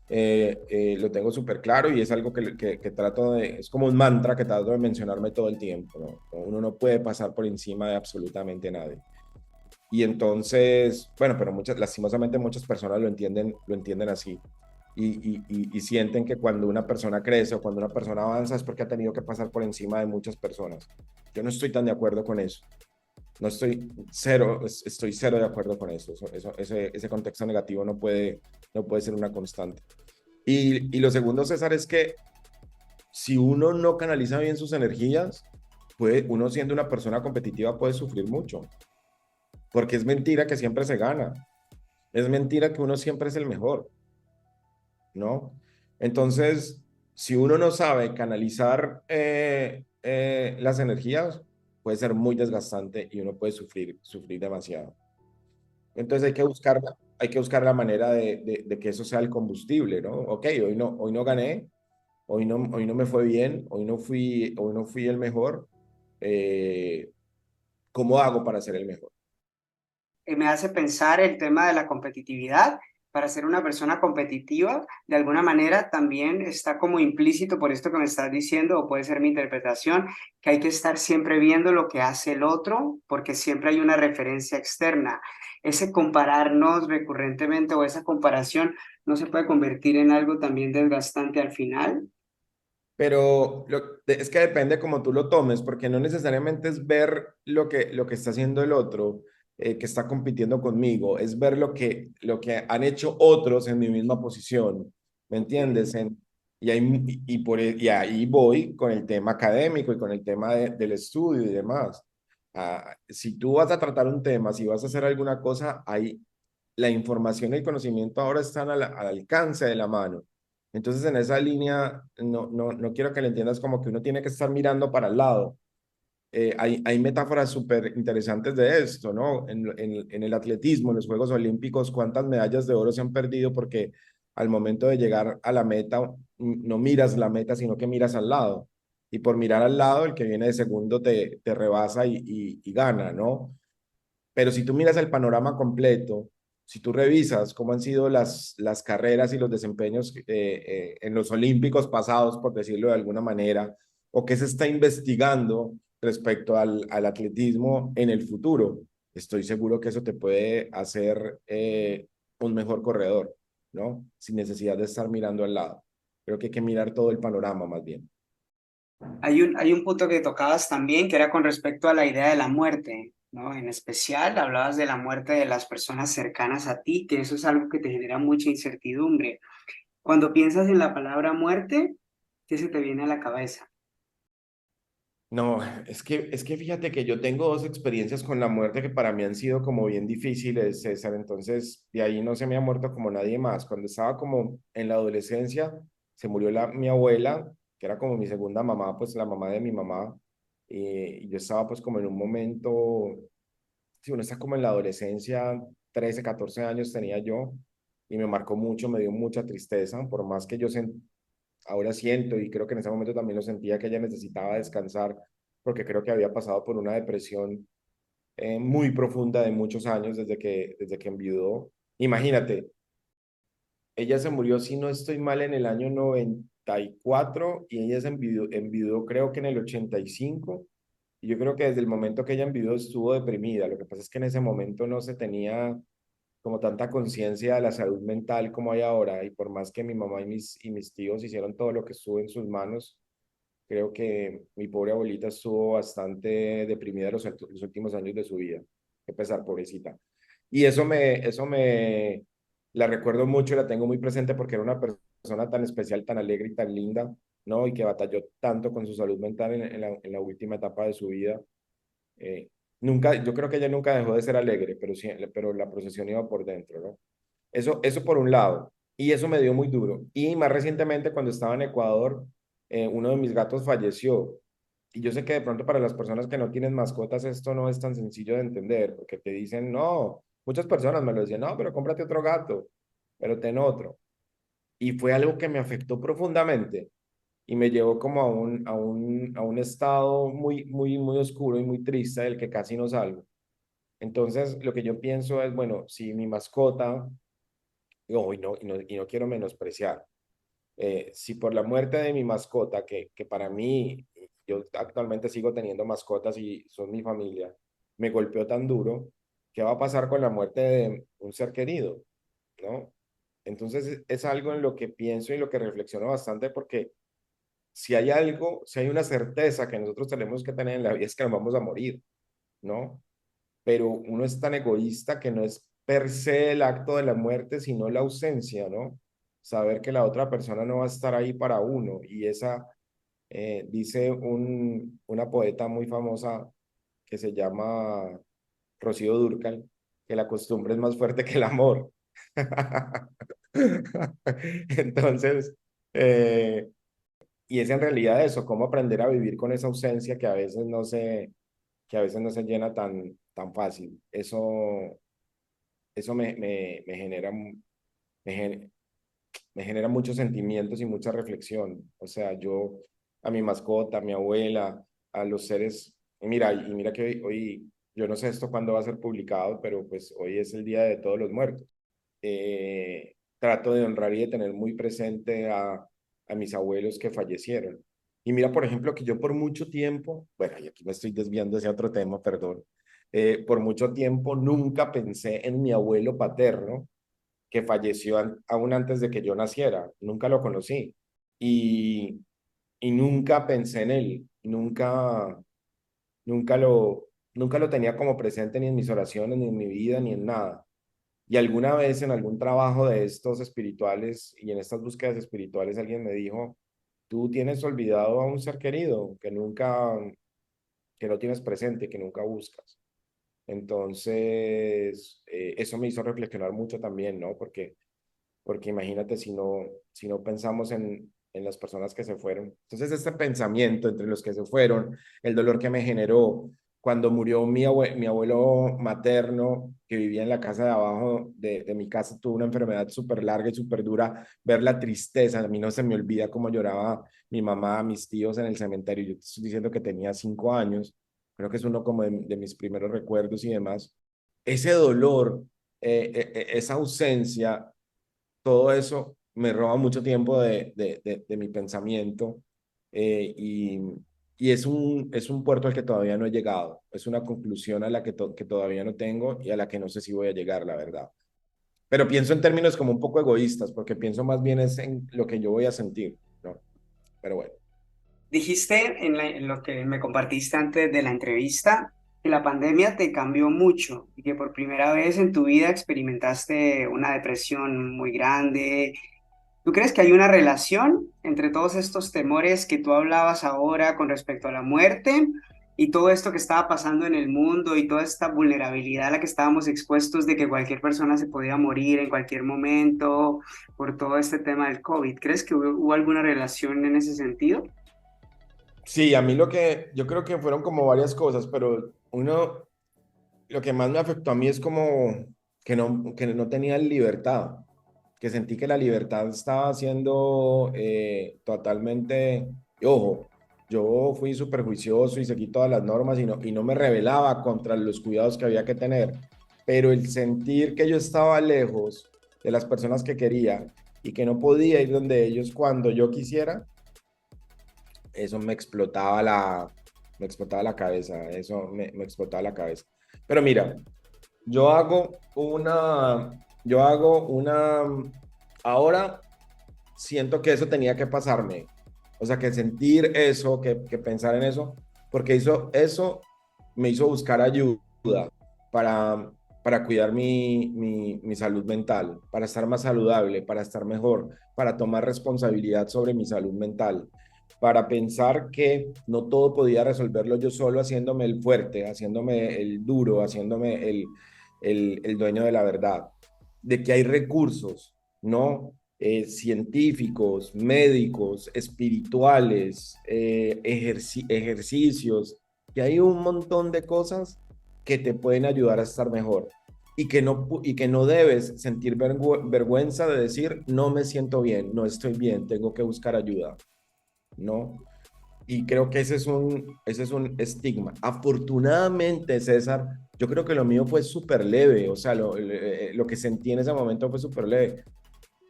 Lo tengo súper claro y es algo que trato es como un mantra que trato de mencionarme todo el tiempo, ¿no? Uno no puede pasar por encima de absolutamente nadie. Y entonces, bueno, pero lastimosamente muchas personas lo entienden así. y sienten que cuando una persona crece o cuando una persona avanza es porque ha tenido que pasar por encima de muchas personas. Yo no estoy tan de acuerdo con eso. No estoy cero, estoy cero de acuerdo con eso. Ese contexto negativo no puede ser una constante. Y lo segundo, César, es que si uno no canaliza bien sus energías, uno siendo una persona competitiva puede sufrir mucho, porque es mentira que siempre se gana, es mentira que uno siempre es el mejor, ¿no? Entonces, si uno no sabe canalizar las energías, puede ser muy desgastante y uno puede sufrir demasiado. Entonces hay que buscar la manera de que eso sea el combustible, ¿no? Ok, hoy no gané, hoy no me fue bien, hoy no fui el mejor. Eh, ¿Cómo hago para ser el mejor? Me hace pensar el tema de la competitividad. Para ser una persona competitiva, de alguna manera también está como implícito por esto que me estás diciendo, o puede ser mi interpretación, que hay que estar siempre viendo lo que hace el otro, porque siempre hay una referencia externa. Ese compararnos recurrentemente o esa comparación no se puede convertir en algo también desgastante al final. Pero es que depende cómo tú lo tomes, porque no necesariamente es ver lo que está haciendo el otro, que está compitiendo conmigo, es ver lo que han hecho otros en mi misma posición, ¿me entiendes? Y ahí voy con el tema académico y con el tema del estudio y demás. Si tú vas a tratar un tema, si vas a hacer alguna cosa, ahí la información y el conocimiento ahora están al alcance de la mano. Entonces, en esa línea, no quiero que le entiendas como que uno tiene que estar mirando para el lado. Hay metáforas súper interesantes de esto, ¿no? En el atletismo, en los Juegos Olímpicos, ¿cuántas medallas de oro se han perdido? Porque al momento de llegar a la meta, no miras la meta, sino que miras al lado. Y por mirar al lado, el que viene de segundo te rebasa y gana, ¿no? Pero si tú miras el panorama completo, si tú revisas cómo han sido las carreras y los desempeños en los Olímpicos pasados, por decirlo de alguna manera, o qué se está investigando respecto al atletismo en el futuro, estoy seguro que eso te puede hacer un mejor corredor, ¿no? Sin necesidad de estar mirando al lado. Creo que hay que mirar todo el panorama más bien. Hay un punto que tocabas también, que era con respecto a la idea de la muerte, ¿no? En especial, hablabas de la muerte de las personas cercanas a ti, que eso es algo que te genera mucha incertidumbre. Cuando piensas en la palabra muerte, ¿qué se te viene a la cabeza? No, es que fíjate que yo tengo dos experiencias con la muerte que para mí han sido como bien difíciles, César. Entonces, de ahí no se me ha muerto como nadie más. Cuando estaba como en la adolescencia, se murió mi abuela, que era como mi segunda mamá, pues la mamá de mi mamá. Y yo estaba pues como en un momento, si uno está como en la adolescencia, 13, 14 años tenía yo, y me marcó mucho, me dio mucha tristeza, por más que ahora siento y creo que en ese momento también lo sentía que ella necesitaba descansar porque creo que había pasado por una depresión muy profunda de muchos años desde que enviudó. Imagínate, ella se murió, si no estoy mal, en el año 94 y ella se enviudó creo que en el 85. Y yo creo que desde el momento que ella enviudó estuvo deprimida. Lo que pasa es que en ese momento no se tenía como tanta conciencia de la salud mental como hay ahora. Y por más que mi mamá y mis tíos hicieron todo lo que estuvo en sus manos, creo que mi pobre abuelita estuvo bastante deprimida los últimos años de su vida. Qué pesar, pobrecita. Y eso me, la recuerdo mucho, la tengo muy presente porque era una persona tan especial, tan alegre y tan linda, ¿no? Y que batalló tanto con su salud mental en la última etapa de su vida. Eh, yo creo que ella nunca dejó de ser alegre, pero, sí, pero la procesión iba por dentro, ¿no? Eso por un lado. Y eso me dio muy duro. Y más recientemente, cuando estaba en Ecuador, uno de mis gatos falleció. Y yo sé que de pronto para las personas que no tienen mascotas esto no es tan sencillo de entender, porque te dicen, no, muchas personas me lo decían, no, pero cómprate otro gato, pero ten otro. Y fue algo que me afectó profundamente y me llevó como a un estado muy oscuro y muy triste del que casi no salgo. Entonces, lo que yo pienso es, bueno, si mi mascota y no quiero menospreciar. Si por la muerte de mi mascota, que para mí, yo actualmente sigo teniendo mascotas y son mi familia, me golpeó tan duro, ¿qué va a pasar con la muerte de un ser querido? ¿No? Entonces es algo en lo que pienso y lo que reflexiono bastante porque si hay algo, si hay una certeza que nosotros tenemos que tener en la vida es que nos vamos a morir, ¿no? Pero uno es tan egoísta que no es per se el acto de la muerte, sino la ausencia, ¿no? Saber que la otra persona no va a estar ahí para uno. Y esa, dice una poeta muy famosa que se llama Rocío Dúrcal, que la costumbre es más fuerte que el amor. Entonces, y es en realidad eso, cómo aprender a vivir con esa ausencia que a veces no se llena tan fácil. Eso me genera, me, gen- me genera muchos sentimientos y mucha reflexión. O sea, yo a mi mascota, a mi abuela, a los seres, y mira que hoy, yo no sé esto cuándo va a ser publicado, pero pues hoy es el Día de Todos los Muertos. Trato de honrar y de tener muy presente a mis abuelos que fallecieron. Y mira, por ejemplo, que yo por mucho tiempo, bueno, y aquí me estoy desviando hacia otro tema, perdón, por mucho tiempo nunca pensé en mi abuelo paterno, que falleció aún antes de que yo naciera, nunca lo conocí y, y nunca pensé en él, nunca nunca lo tenía como presente ni en mis oraciones, ni en mi vida, ni en nada. Y alguna vez en algún trabajo de estos espirituales y en estas búsquedas espirituales alguien me dijo, tú tienes olvidado a un ser querido que no tienes presente, que nunca buscas. Entonces, eso me hizo reflexionar mucho también, ¿no? Porque imagínate si no pensamos en las personas que se fueron. Entonces, este pensamiento entre los que se fueron, el dolor que me generó cuando murió mi abuelo materno, que vivía en la casa de abajo de mi casa, tuvo una enfermedad súper larga y súper dura, ver la tristeza, a mí no se me olvida cómo lloraba mi mamá, mis tíos en el cementerio, yo te estoy diciendo que tenía 5 años, creo que es uno como de mis primeros recuerdos y demás. Ese dolor, esa ausencia, todo eso me roba mucho tiempo de mi pensamiento, eh, y, y es un puerto al que todavía no he llegado, es una conclusión a la que todavía no tengo y a la que no sé si voy a llegar, la verdad. Pero pienso en términos como un poco egoístas, porque pienso más bien es en lo que yo voy a sentir, ¿no? Pero bueno. Dijiste en lo que me compartiste antes de la entrevista que la pandemia te cambió mucho y que por primera vez en tu vida experimentaste una depresión muy grande. ¿Tú crees que hay una relación entre todos estos temores que tú hablabas ahora con respecto a la muerte y todo esto que estaba pasando en el mundo y toda esta vulnerabilidad a la que estábamos expuestos de que cualquier persona se podía morir en cualquier momento por todo este tema del COVID? ¿Crees que hubo alguna relación en ese sentido? Sí, a mí lo que yo creo que fueron como varias cosas, pero lo que más me afectó a mí es como que no tenía libertad, que sentí que la libertad estaba siendo, totalmente, y ojo, yo fui súper juicioso y seguí todas las normas y no me rebelaba contra los cuidados que había que tener, pero el sentir que yo estaba lejos de las personas que quería y que no podía ir donde ellos cuando yo quisiera, eso me explotaba la cabeza, me explotaba la cabeza. Pero mira, yo hago yo hago una, ahora siento que eso tenía que pasarme. O sea, que sentir eso, que pensar en eso, porque eso me hizo buscar ayuda para, para cuidar mi salud mental, para estar más saludable, para estar mejor, para tomar responsabilidad sobre mi salud mental, para pensar que no todo podía resolverlo yo solo haciéndome el fuerte, haciéndome el duro, haciéndome el dueño de la verdad, de que hay recursos, ¿no? Científicos, médicos, espirituales, ejercicios, que hay un montón de cosas que te pueden ayudar a estar mejor y que no debes sentir vergüenza de decir, no me siento bien, no estoy bien, tengo que buscar ayuda, ¿no? Y creo que ese es un estigma. Afortunadamente, César, yo creo que lo mío fue súper leve, o sea, lo que sentí en ese momento fue súper leve,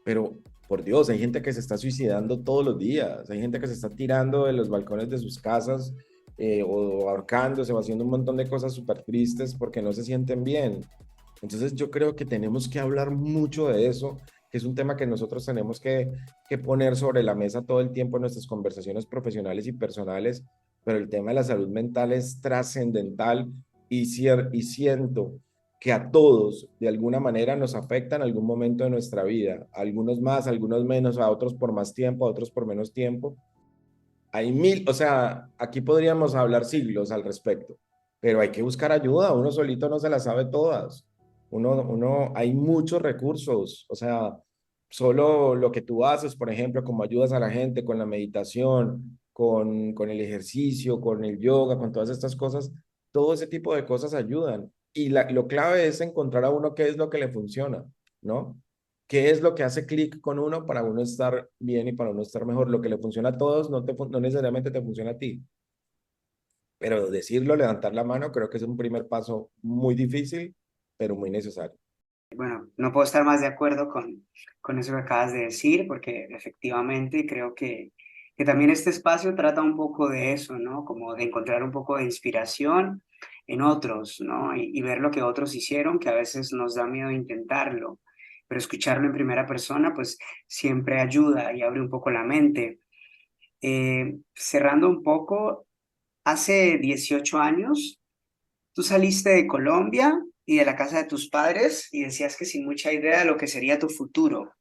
pero por Dios, hay gente que se está suicidando todos los días, hay gente que se está tirando de los balcones de sus casas, o ahorcándose o haciendo un montón de cosas súper tristes porque no se sienten bien. Entonces yo creo que tenemos que hablar mucho de eso que es un tema que nosotros tenemos que poner sobre la mesa todo el tiempo en nuestras conversaciones profesionales y personales, pero el tema de la salud mental es trascendental y siento que a todos de alguna manera nos afecta en algún momento de nuestra vida, algunos más, algunos menos, a otros por más tiempo, a otros por menos tiempo. Hay mil, o sea, aquí podríamos hablar siglos al respecto, pero hay que buscar ayuda, uno solito no se las sabe todas. Hay muchos recursos, o sea, solo lo que tú haces, por ejemplo, como ayudas a la gente con la meditación, con el ejercicio, con el yoga, con todas estas cosas, todo ese tipo de cosas ayudan. Y lo clave es encontrar a uno qué es lo que le funciona, ¿no? ¿Qué es lo que hace clic con uno para uno estar bien y para uno estar mejor? Lo que le funciona a todos no necesariamente te funciona a ti, pero decirlo, levantar la mano, creo que es un primer paso muy difícil, pero muy necesario. Bueno, no puedo estar más de acuerdo con eso que acabas de decir, porque efectivamente creo que también este espacio trata un poco de eso, ¿no? Como de encontrar un poco de inspiración en otros, ¿no? Y ver lo que otros hicieron, que a veces nos da miedo intentarlo, pero escucharlo en primera persona, pues siempre ayuda y abre un poco la mente. Cerrando un poco, hace 18 años tú saliste de Colombia y de la casa de tus padres y decías que sin mucha idea de lo que sería tu futuro.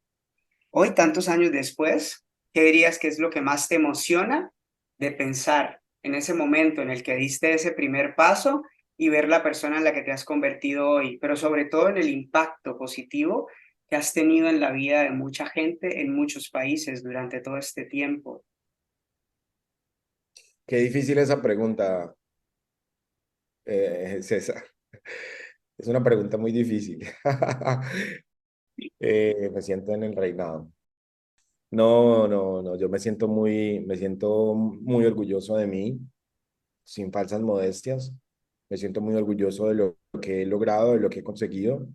Hoy, tantos años después, ¿qué dirías que es lo que más te emociona de pensar en ese momento en el que diste ese primer paso y ver la persona en la que te has convertido hoy, pero sobre todo en el impacto positivo que has tenido en la vida de mucha gente en muchos países durante todo este tiempo? Qué difícil esa pregunta, César. Es una pregunta muy difícil. Me siento en el reinado. No, no, no, yo me siento muy orgulloso de mí, sin falsas modestias. Me siento muy orgulloso de lo que he logrado, de lo que he conseguido.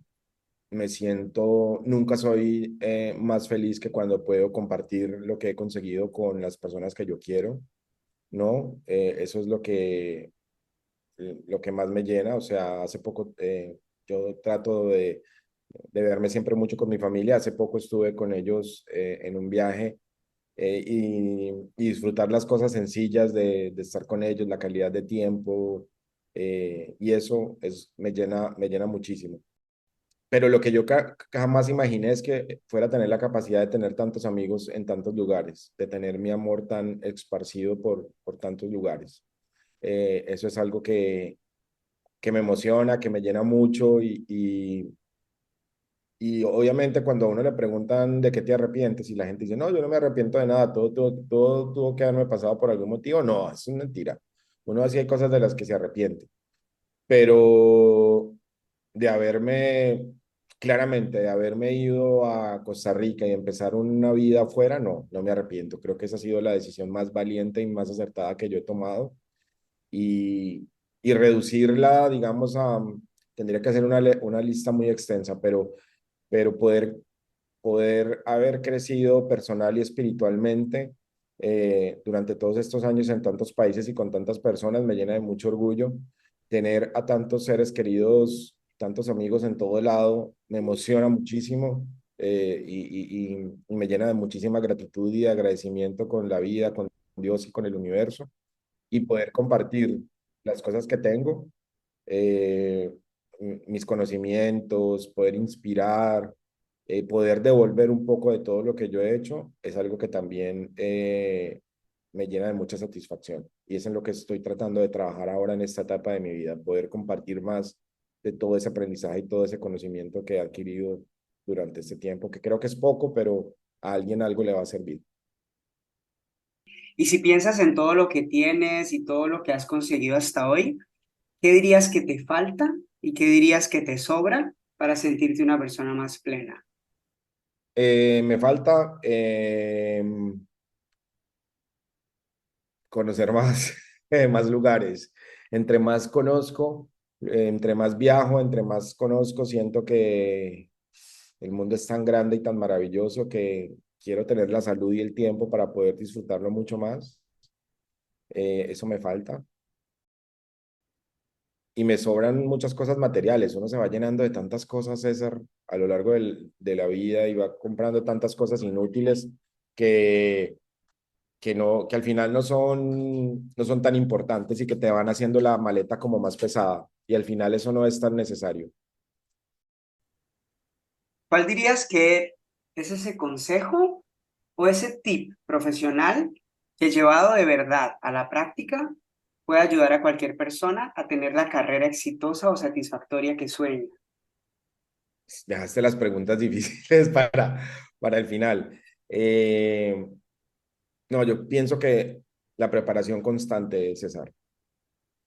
Me siento, nunca soy más feliz que cuando puedo compartir lo que he conseguido con las personas que yo quiero, ¿no? Eso es lo que más me llena. O sea, hace poco yo trato de verme siempre mucho con mi familia. Hace poco estuve con ellos en un viaje y disfrutar las cosas sencillas de estar con ellos, la calidad de tiempo, y eso me llena muchísimo. Pero lo que yo jamás imaginé es que fuera a tener la capacidad de tener tantos amigos en tantos lugares, de tener mi amor tan esparcido por tantos lugares. Eso es algo que me emociona, que me llena mucho y obviamente cuando a uno le preguntan de qué te arrepientes y la gente dice, no, yo no me arrepiento de nada, todo tuvo que haberme pasado por algún motivo, no, es una mentira. Uno así hay cosas de las que se arrepiente, pero de haberme, claramente, de haberme ido a Costa Rica y empezar una vida afuera, no, no me arrepiento. Creo que esa ha sido la decisión más valiente y más acertada que yo he tomado y, y reducirla, digamos, tendría que hacer una lista muy extensa, pero poder haber crecido personal y espiritualmente durante todos estos años en tantos países y con tantas personas me llena de mucho orgullo. Tener a tantos seres queridos, tantos amigos en todo lado, me emociona muchísimo y me llena de muchísima gratitud y agradecimiento con la vida, con Dios y con el universo y poder compartir las cosas que tengo, eh, mis conocimientos, poder inspirar, poder devolver un poco de todo lo que yo he hecho, es algo que también me llena de mucha satisfacción. Y es en lo que estoy tratando de trabajar ahora en esta etapa de mi vida, poder compartir más de todo ese aprendizaje y todo ese conocimiento que he adquirido durante este tiempo, que creo que es poco, pero a alguien algo le va a servir. Y si piensas en todo lo que tienes y todo lo que has conseguido hasta hoy, ¿qué dirías que te falta y qué dirías que te sobra para sentirte una persona más plena? Me falta conocer más, más lugares. Entre más conozco, entre más viajo, entre más conozco, siento que el mundo es tan grande y tan maravilloso que quiero tener la salud y el tiempo para poder disfrutarlo mucho más. Eso me falta. y me sobran muchas cosas materiales. Uno se va llenando de tantas cosas, César, a lo largo de la vida y va comprando tantas cosas inútiles que, que al final no son tan importantes y que te van haciendo la maleta como más pesada. Y al final eso no es tan necesario. ¿Cuál dirías que es ese consejo o ese tip profesional que llevado de verdad a la práctica puede ayudar a cualquier persona a tener la carrera exitosa o satisfactoria que sueña? Dejaste las preguntas difíciles para el final. No, yo pienso que la preparación constante, César,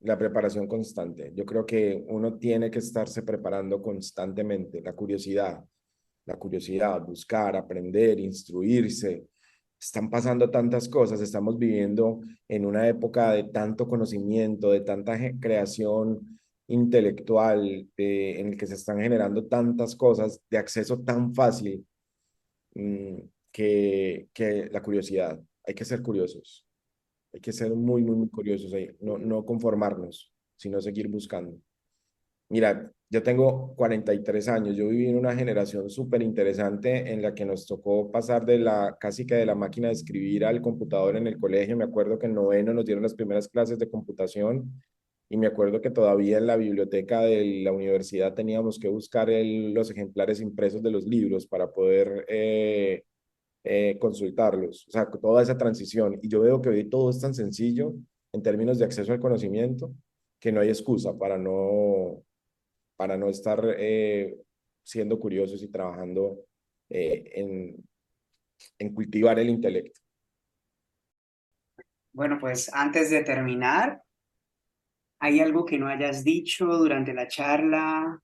la preparación constante. Yo creo que uno tiene que estarse preparando constantemente. La curiosidad, buscar, aprender, instruirse. Están pasando tantas cosas, estamos viviendo en una época de tanto conocimiento, de tanta creación intelectual, en el que se están generando tantas cosas de acceso tan fácil, mm, que la curiosidad. Hay que ser curiosos. Hay que ser muy, muy, muy curiosos ahí. No, no conformarnos, sino seguir buscando. Mira, yo tengo 43 años. Yo viví en una generación súper interesante en la que nos tocó pasar de casi que de la máquina de escribir al computador en el colegio. Me acuerdo que en noveno nos dieron las primeras clases de computación y me acuerdo que todavía en la biblioteca de la universidad teníamos que buscar los ejemplares impresos de los libros para poder consultarlos, o sea, toda esa transición. Y yo veo que hoy todo es tan sencillo en términos de acceso al conocimiento que no hay excusa para no estar siendo curiosos y trabajando en cultivar el intelecto. Bueno, pues antes de terminar, ¿hay algo que no hayas dicho durante la charla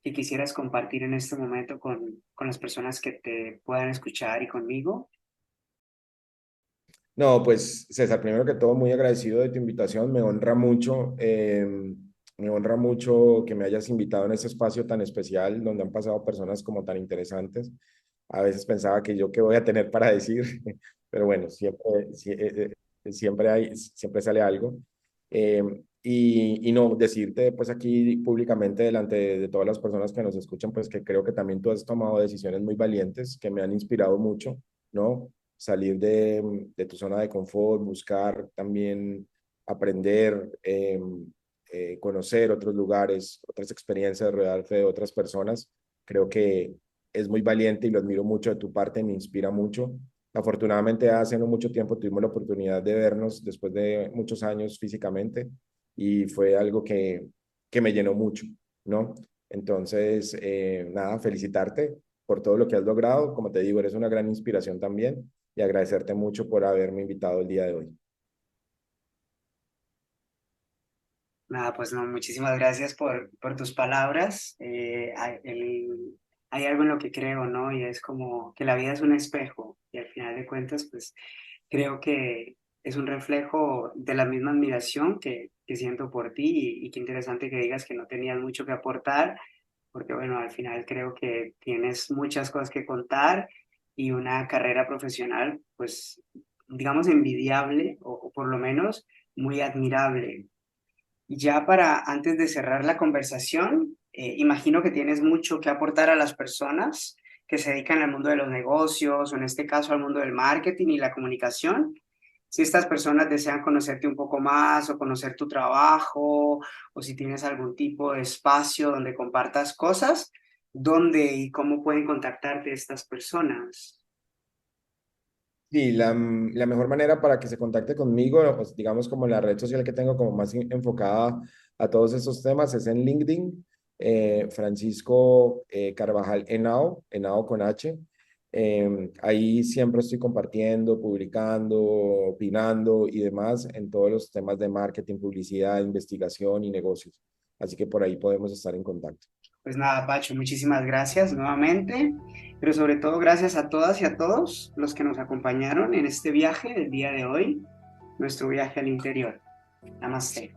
que quisieras compartir en este momento con las personas que te puedan escuchar y conmigo? No, pues César, primero que todo, muy agradecido de tu invitación. Me honra mucho que me hayas invitado en este espacio tan especial donde han pasado personas como tan interesantes. A veces pensaba que yo qué voy a tener para decir, pero bueno, siempre sale algo. Y no, decirte pues aquí públicamente delante de todas las personas que nos escuchan, pues que creo que también tú has tomado decisiones muy valientes que me han inspirado mucho, ¿no? Salir de tu zona de confort, buscar también aprender, conocer otros lugares, otras experiencias, rodearte de otras personas. Creo que es muy valiente y lo admiro mucho de tu parte, me inspira mucho. Afortunadamente, hace no mucho tiempo tuvimos la oportunidad de vernos después de muchos años físicamente y fue algo que me llenó mucho, ¿no? Entonces, nada, felicitarte por todo lo que has logrado. Como te digo, eres una gran inspiración también y agradecerte mucho por haberme invitado el día de hoy. Nada, pues no, muchísimas gracias por tus palabras. Hay algo en lo que creo, ¿no? Y es como que la vida es un espejo y al final de cuentas, pues creo que es un reflejo de la misma admiración que siento por ti y qué interesante que digas que no tenías mucho que aportar, porque bueno, al final creo que tienes muchas cosas que contar y una carrera profesional, pues digamos envidiable o por lo menos muy admirable. Ya para antes de cerrar la conversación, imagino que tienes mucho que aportar a las personas que se dedican al mundo de los negocios o en este caso al mundo del marketing y la comunicación. Si estas personas desean conocerte un poco más o conocer tu trabajo o si tienes algún tipo de espacio donde compartas cosas, ¿dónde y cómo pueden contactarte estas personas? Sí, la mejor manera para que se contacte conmigo, pues digamos como la red social que tengo como más enfocada a todos estos temas es en LinkedIn, Francisco Carvajal Henao con H. Ahí siempre estoy compartiendo, publicando, opinando y demás en todos los temas de marketing, publicidad, investigación y negocios. Así que por ahí podemos estar en contacto. Pues nada, Pacho, muchísimas gracias nuevamente, pero sobre todo gracias a todas y a todos los que nos acompañaron en este viaje del día de hoy, nuestro viaje al interior. Namaste.